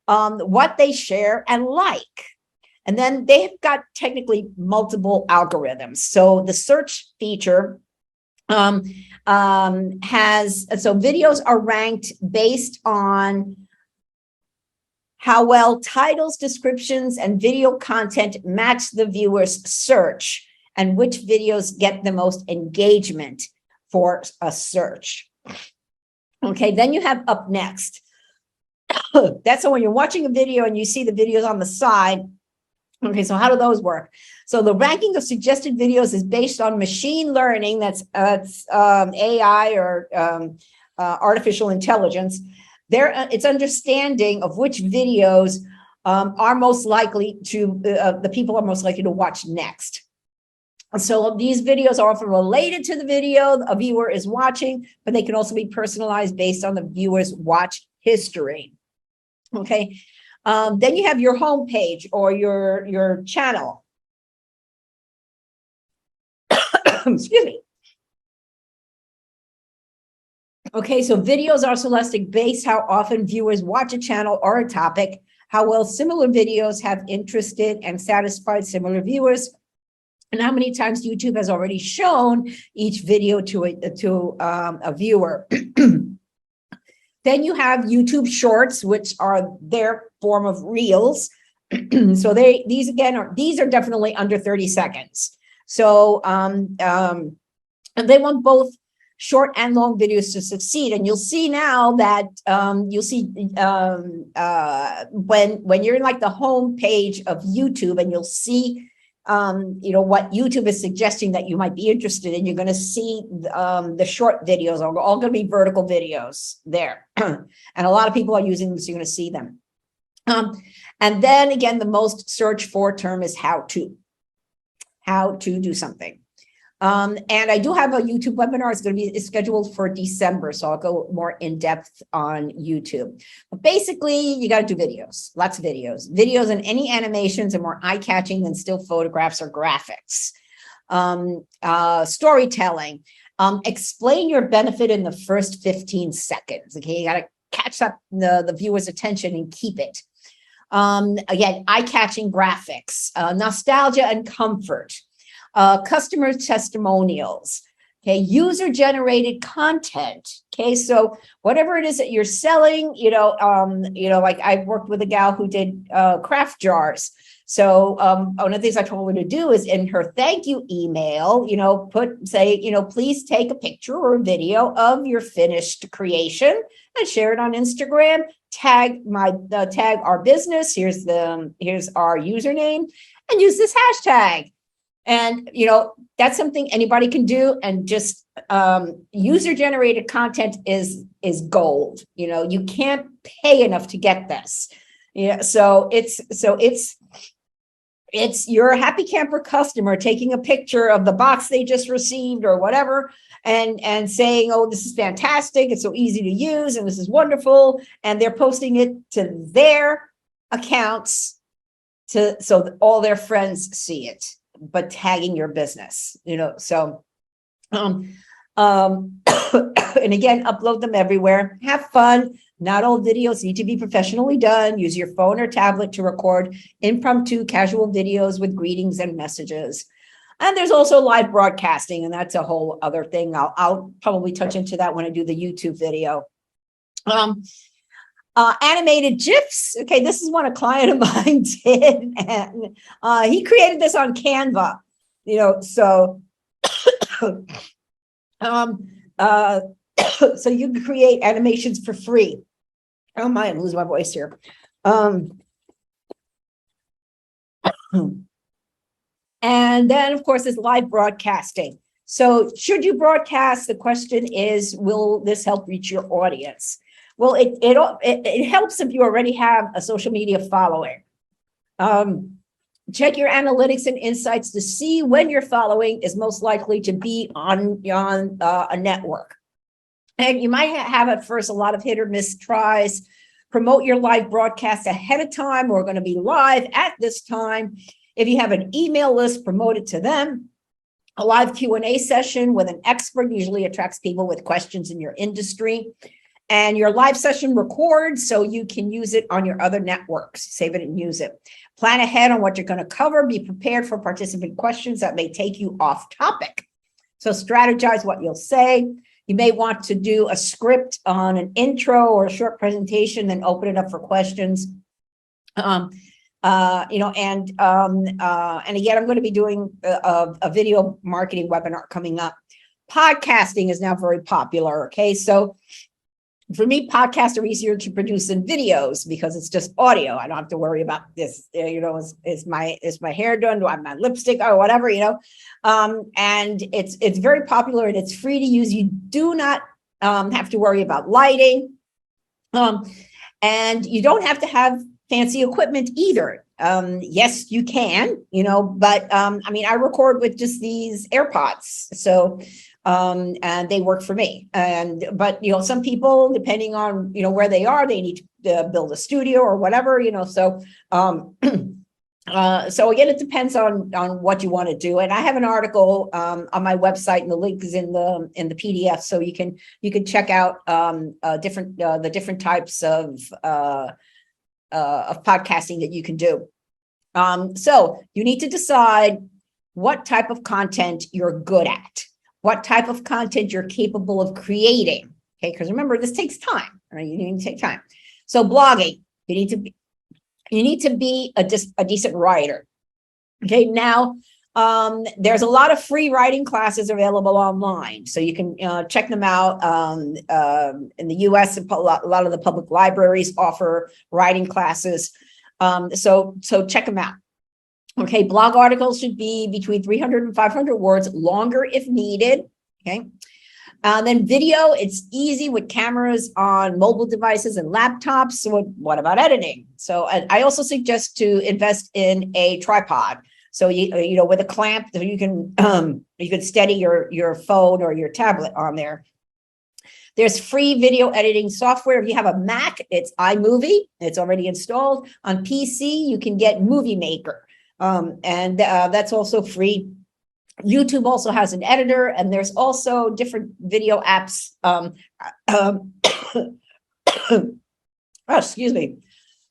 A: what they share and like. And then they've got technically multiple algorithms. So the search feature videos are ranked based on how well titles, descriptions, and video content match the viewer's search, and which videos get the most engagement for a search. Okay, then you have up next. That's when you're watching a video and you see the videos on the side. Okay, so how do those work? So the ranking of suggested videos is based on machine learning, that's AI or artificial intelligence. It's understanding of which videos are most likely to, the people are most likely to watch next. So these videos are often related to the video a viewer is watching, but they can also be personalized based on the viewer's watch history. Okay. Then you have your home page or your channel. Excuse me. Okay, so videos are selected based how often viewers watch a channel or a topic, how well similar videos have interested and satisfied similar viewers, and how many times YouTube has already shown each video to a viewer. Then you have YouTube Shorts, which are their form of reels. So these are definitely under 30 seconds. So and they want both short and long videos to succeed. And you'll see now that when you're in like the home page of YouTube, and you'll see what YouTube is suggesting that you might be interested in, you're going to see the short videos are all going to be vertical videos there. And a lot of people are using them, so you're going to see them. And then again, the most searched for term is how to do something. And I do have a YouTube webinar. It's scheduled for December, so I'll go more in depth on YouTube. But basically, you got to do videos, lots of videos. Videos and any animations are more eye-catching than still photographs or graphics. Storytelling. Explain your benefit in the first 15 seconds. Okay, you got to catch up the viewer's attention and keep it. Again, eye-catching graphics, nostalgia and comfort. Customer testimonials, okay, user-generated content. Okay, so whatever it is that you're selling, like I worked with a gal who did craft jars. So one of the things I told her to do is in her thank you email, say, please take a picture or a video of your finished creation and share it on Instagram. Tag our business. Here's our username, and use this hashtag. And, that's something anybody can do. And just user-generated content is gold. You can't pay enough to get this. So it's your happy camper customer taking a picture of the box they just received or whatever, and saying, oh, this is fantastic. It's so easy to use, and this is wonderful. And they're posting it to their accounts so all their friends see it, but tagging your business, so, and again, upload them everywhere. Have fun. Not all videos need to be professionally done. Use your phone or tablet to record impromptu, casual videos with greetings and messages. And there's also live broadcasting, and that's a whole other thing. I'll probably touch into that when I do the YouTube video. Animated GIFs. Okay, this is what a client of mine did, and he created this on Canva. So so you can create animations for free. Oh my, I'm losing my voice here. And then, of course, there's live broadcasting. So should you broadcast? The question is, will this help reach your audience? Well, it helps if you already have a social media following. Check your analytics and insights to see when your following is most likely to be on a network. And you might have at first a lot of hit or miss tries. Promote your live broadcast ahead of time. We're going to be live at this time. If you have an email list, promote it to them. A live Q&A session with an expert usually attracts people with questions in your industry. And your live session records so you can use it on your other networks. Save it and use it. Plan ahead on what you're going to cover. Be prepared for participant questions that may take you off topic. So strategize what you'll say. You may want to do a script on an intro or a short presentation, then open it up for questions. And again, I'm going to be doing a video marketing webinar coming up. Podcasting is now very popular. Okay, so for me, podcasts are easier to produce than videos because it's just audio. I don't have to worry about this. Is my hair done? Do I have my lipstick or whatever? And it's very popular and it's free to use. You do not have to worry about lighting, and you don't have to have fancy equipment either. Yes, you can, but I record with just these AirPods, so. And they work for me. But some people, depending on, where they are, they need to build a studio or whatever, so, so again, it depends on what you want to do. And I have an article, on my website, and the link is in the PDF. So you can check out, the different types of podcasting that you can do. So you need to decide what type of content you're good at. What type of content you're capable of creating, okay? Because remember, this takes time, right? You need to take time. So blogging, you need to be a decent writer, okay? Now, there's a lot of free writing classes available online, so you can check them out. In the U.S., a lot of the public libraries offer writing classes, so check them out. Okay, blog articles should be between 300 and 500 words, longer if needed. Okay, then video, it's easy with cameras on mobile devices and laptops. So what about editing? So I also suggest to invest in a tripod. So with a clamp, you can steady your phone or your tablet on there. There's free video editing software. If you have a Mac, it's iMovie. It's already installed. On PC, you can get Movie Maker. And that's also free. YouTube also has an editor, and there's also different video apps. Excuse me.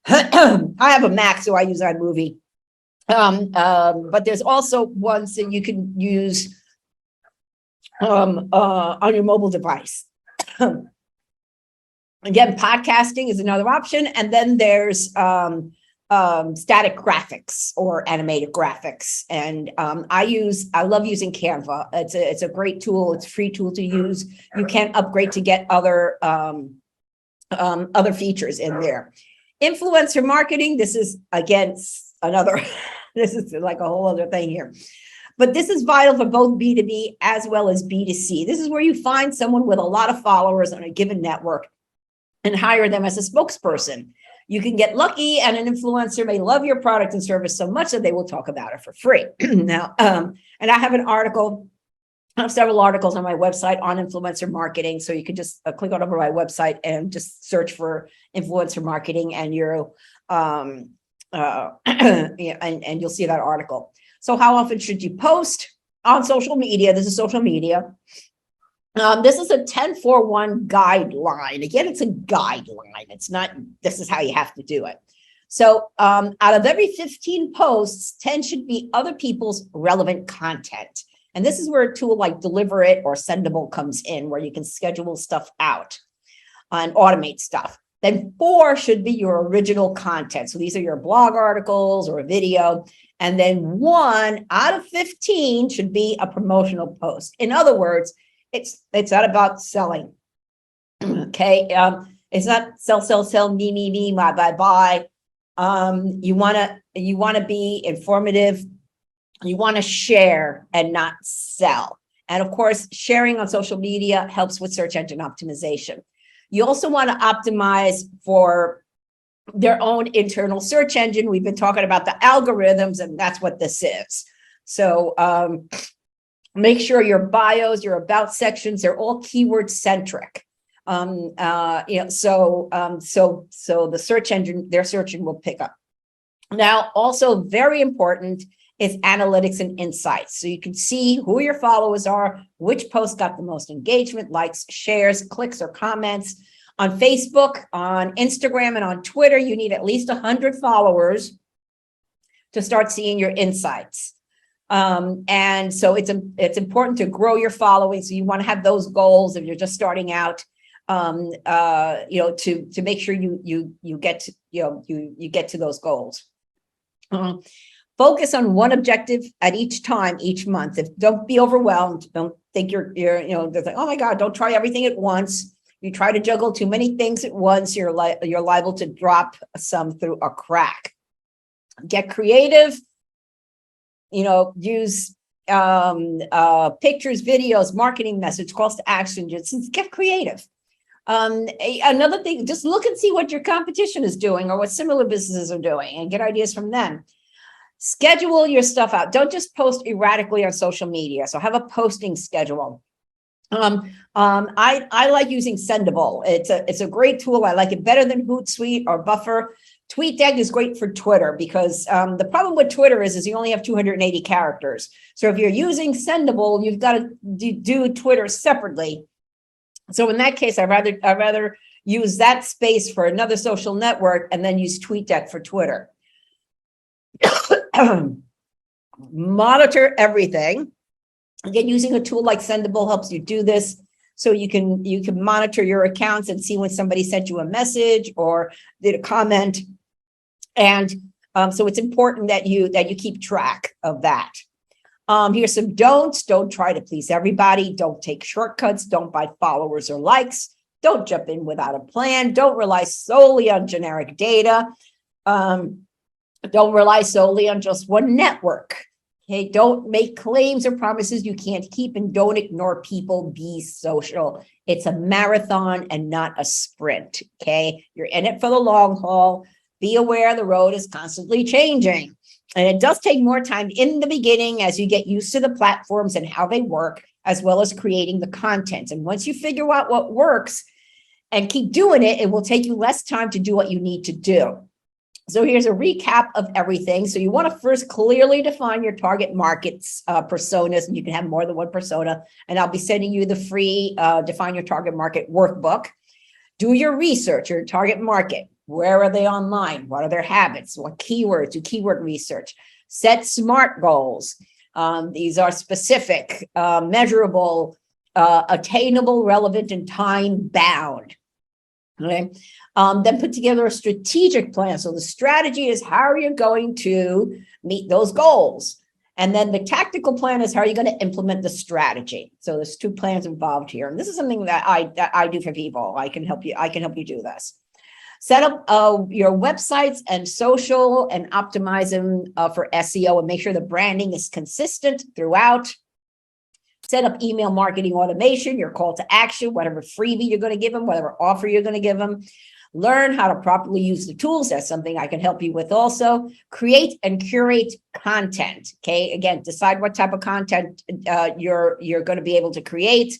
A: I have a Mac, so I use iMovie. But there's also ones that you can use on your mobile device. Again, podcasting is another option, and then there's static graphics or animated graphics. And I love using Canva. It's a great tool. It's a free tool to use. You can upgrade to get other features in there. Influencer marketing. This is again another. This is like a whole other thing here. But this is vital for both B2B as well as B2C. This is where you find someone with a lot of followers on a given network and hire them as a spokesperson. You can get lucky, and an influencer may love your product and service so much that they will talk about it for free. Now, and I have several articles on my website on influencer marketing. So you can just click on over my website and just search for influencer marketing, and and you'll see that article. So how often should you post on social media? This is social media. This is a 10-4-1 guideline. Again, it's a guideline. It's not, this is how you have to do it. So out of every 15 posts, 10 should be other people's relevant content. And this is where a tool like Deliverit or Sendable comes in, where you can schedule stuff out and automate stuff. Then 4 should be your original content. So these are your blog articles or a video. And then 1 out of 15 should be a promotional post. In other words, it's not about selling. Okay. It's not sell, me, buy. You want to be informative. You want to share and not sell. And of course, sharing on social media helps with search engine optimization. You also want to optimize for their own internal search engine. We've been talking about the algorithms, and that's what this is. So make sure your bios, your about sections, they're all keyword centric. So the search engine, their searching will pick up. Now, also very important is analytics and insights. So you can see who your followers are, which posts got the most engagement, likes, shares, clicks, or comments. On Facebook, on Instagram, and on Twitter, you need at least 100 followers to start seeing your insights. And so it's important to grow your following. So you want to have those goals if you're just starting out, to make sure you get to those goals. Focus on one objective at each time, each month. Don't be overwhelmed. Don't think you're like, oh my God, don't try everything at once. You try to juggle too many things at once, you're liable to drop some through a crack. Get creative. Use pictures, videos, marketing message, calls to action. Just get creative. Another thing, just look and see what your competition is doing or what similar businesses are doing and get ideas from them. Schedule your stuff out. Don't just post erratically on social media. So have a posting schedule. I like using Sendable. It's a great tool. I like it better than Hootsuite or Buffer. TweetDeck is great for Twitter because the problem with Twitter is you only have 280 characters. So if you're using Sendable, you've got to do Twitter separately. So in that case, I'd rather use that space for another social network and then use TweetDeck for Twitter. Monitor everything. Again, using a tool like Sendable helps you do this. So you can monitor your accounts and see when somebody sent you a message or did a comment. And so it's important that you keep track of that. Here's some don'ts. Don't try to please everybody. Don't take shortcuts. Don't buy followers or likes. Don't jump in without a plan. Don't rely solely on generic data. Don't rely solely on just one network. Okay, don't make claims or promises you can't keep, and don't ignore people. Be social. It's a marathon and not a sprint. Okay, you're in it for the long haul. Be aware the road is constantly changing. And it does take more time in the beginning as you get used to the platforms and how they work, as well as creating the content. And once you figure out what works and keep doing it, it will take you less time to do what you need to do. So here's a recap of everything. So you want to first clearly define your target markets, personas, and you can have more than one persona. And I'll be sending you the free Define Your Target Market workbook. Do your research, your target market. Where are they online? What are their habits? What keywords? Do keyword research. Set SMART goals. These are specific, measurable, attainable, relevant, and time bound. Okay. Then put together a strategic plan. So the strategy is how are you going to meet those goals? And then the tactical plan is how are you going to implement the strategy? So there's two plans involved here. And this is something that I do for people. I can help you do this. Set up your websites and social and optimize them for SEO and make sure the branding is consistent throughout. Set up email marketing automation, your call to action, whatever freebie you're going to give them, whatever offer you're going to give them. Learn how to properly use the tools. That's something I can help you with also. Create and curate content. Okay, again, decide what type of content you're going to be able to create.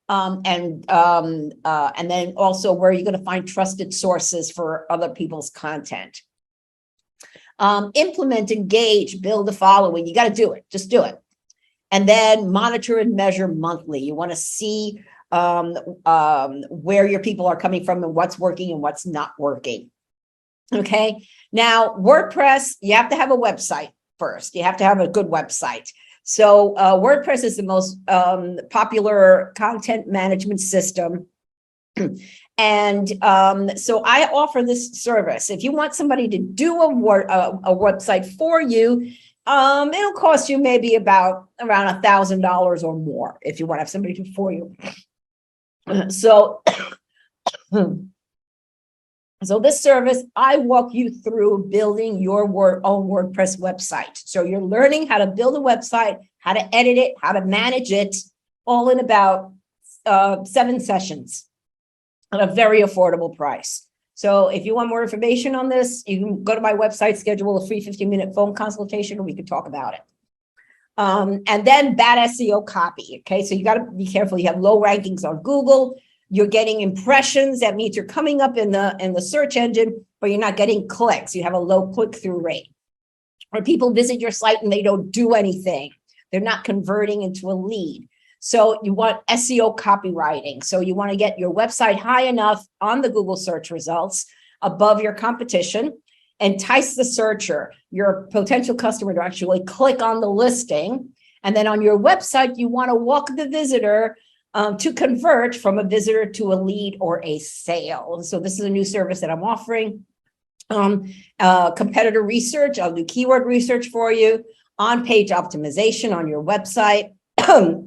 A: And then also where you're going to find trusted sources for other people's content. Implement, engage, build a following. You got to do it. Just do it. And then monitor and measure monthly. You want to see where your people are coming from and what's working and what's not working. Okay. Now, WordPress, you have to have a website first. You have to have a good website. So WordPress is the most popular content management system. And so I offer this service. If you want somebody to do a website for you, it'll cost you maybe around $1,000 or more if you want to have somebody do for you. So So this service, I walk you through building your own WordPress website. So you're learning how to build a website, how to edit it, how to manage it, all in about 7 sessions at a very affordable price. So if you want more information on this, you can go to my website, schedule a free 15-minute phone consultation, and we can talk about it. And then bad SEO copy. Okay, so you got to be careful. You have low rankings on Google. You're getting impressions. That means you're coming up in the search engine, but you're not getting clicks. You have a low click-through rate. Or people visit your site and they don't do anything. They're not converting into a lead. So you want SEO copywriting. So you want to get your website high enough on the Google search results above your competition, entice the searcher, your potential customer, to actually click on the listing. And then on your website, you want to walk the visitor to convert from a visitor to a lead or a sale. So this is a new service that I'm offering. Competitor research, I'll do keyword research for you, on-page optimization on your website,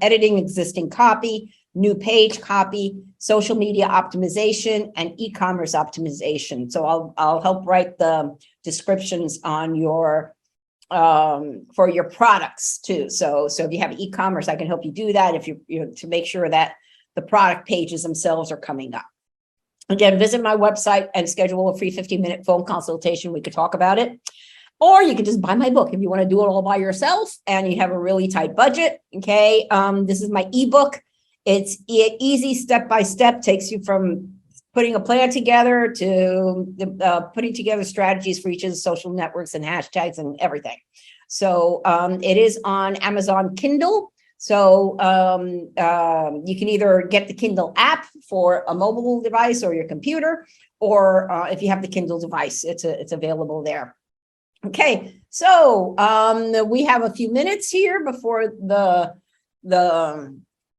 A: editing existing copy, new page copy, social media optimization, and e-commerce optimization. So I'll help write the descriptions on your for your products too. So if you have e-commerce, I can help you do that if you to make sure that the product pages themselves are coming up. Again, visit my website and schedule a free 15-minute phone consultation. We could talk about it. Or you could just buy my book if you want to do it all by yourself and you have a really tight budget. Okay. This is my ebook. It's easy step-by-step, takes you from putting a plan together to putting together strategies for each of the social networks and hashtags and everything. So it is on Amazon Kindle. So you can either get the Kindle app for a mobile device or your computer, or if you have the Kindle device, it's available there. Okay, so we have a few minutes here before the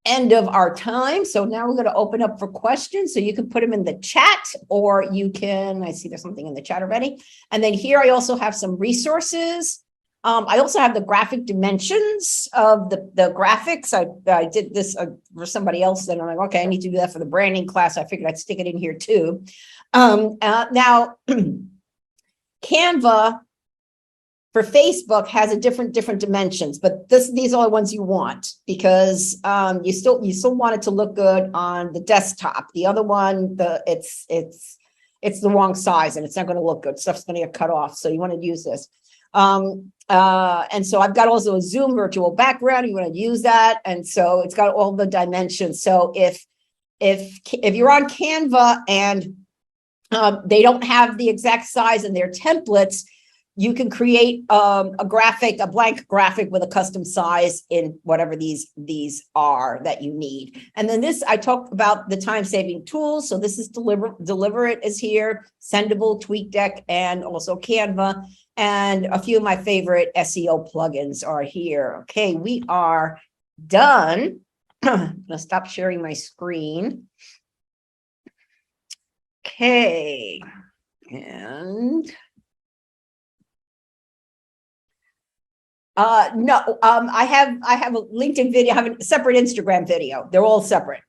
A: end of our time. So now we're going to open up for questions. So you can put them in the chat, or you can, I see there's something in the chat already. And then here I also have some resources. I also have the graphic dimensions of the graphics. I did this for somebody else, and I'm like, okay, I need to do that for the branding class. I figured I'd stick it in here too. Now, Canva for Facebook has a different dimensions, but these are the ones you want, because you still want it to look good on the desktop. The other one, it's the wrong size and it's not going to look good. Stuff's going to get cut off. So you want to use this. And so I've got also a Zoom virtual background. You want to use that, and so it's got all the dimensions. So if you're on Canva and they don't have the exact size in their templates, you can create a blank graphic with a custom size in whatever these are that you need. And then this, I talked about the time-saving tools. So this is Deliverate is here, Sendable, TweetDeck, and also Canva. And a few of my favorite SEO plugins are here. Okay, we are done. I'm gonna stop sharing my screen. Okay, and no, I have a LinkedIn video, I have a separate Instagram video. They're all separate.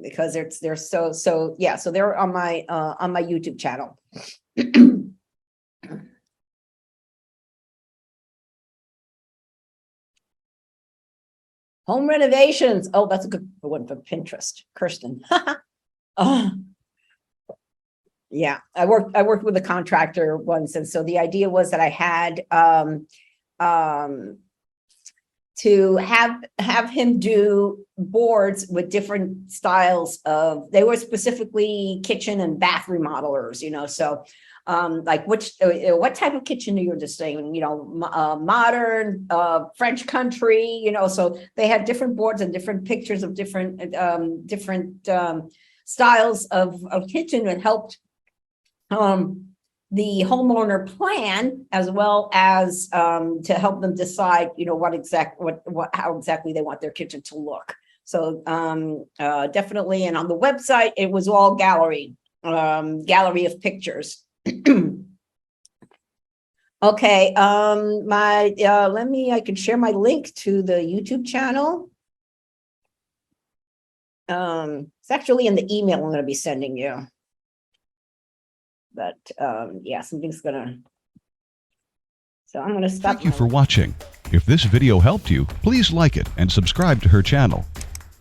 A: Because they're so yeah. So they're on my YouTube channel. Home renovations. Oh, that's a good one for Pinterest. Kirsten. Yeah, I worked with a contractor once, and so the idea was that I had to have him do boards with different styles of, they were specifically kitchen and bath remodelers, so like what type of kitchen are you just saying, modern, French country, so they had different boards and different pictures of different styles of kitchen, and helped the homeowner plan, as well as to help them decide, how exactly they want their kitchen to look. So definitely, and on the website, it was all gallery of pictures. Okay, I can share my link to the YouTube channel. It's actually in the email I'm going to be sending you. But yeah, something's gonna. So I'm gonna stop.
B: Thank you for watching. If this video helped you, please like it and subscribe to her channel.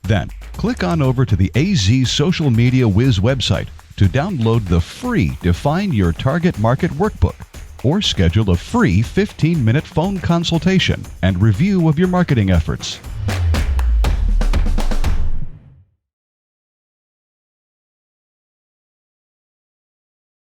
B: Then, click on over to the AZ Social Media Wiz website to download the free Define Your Target Market Workbook or schedule a free 15-minute phone consultation and review of your marketing efforts.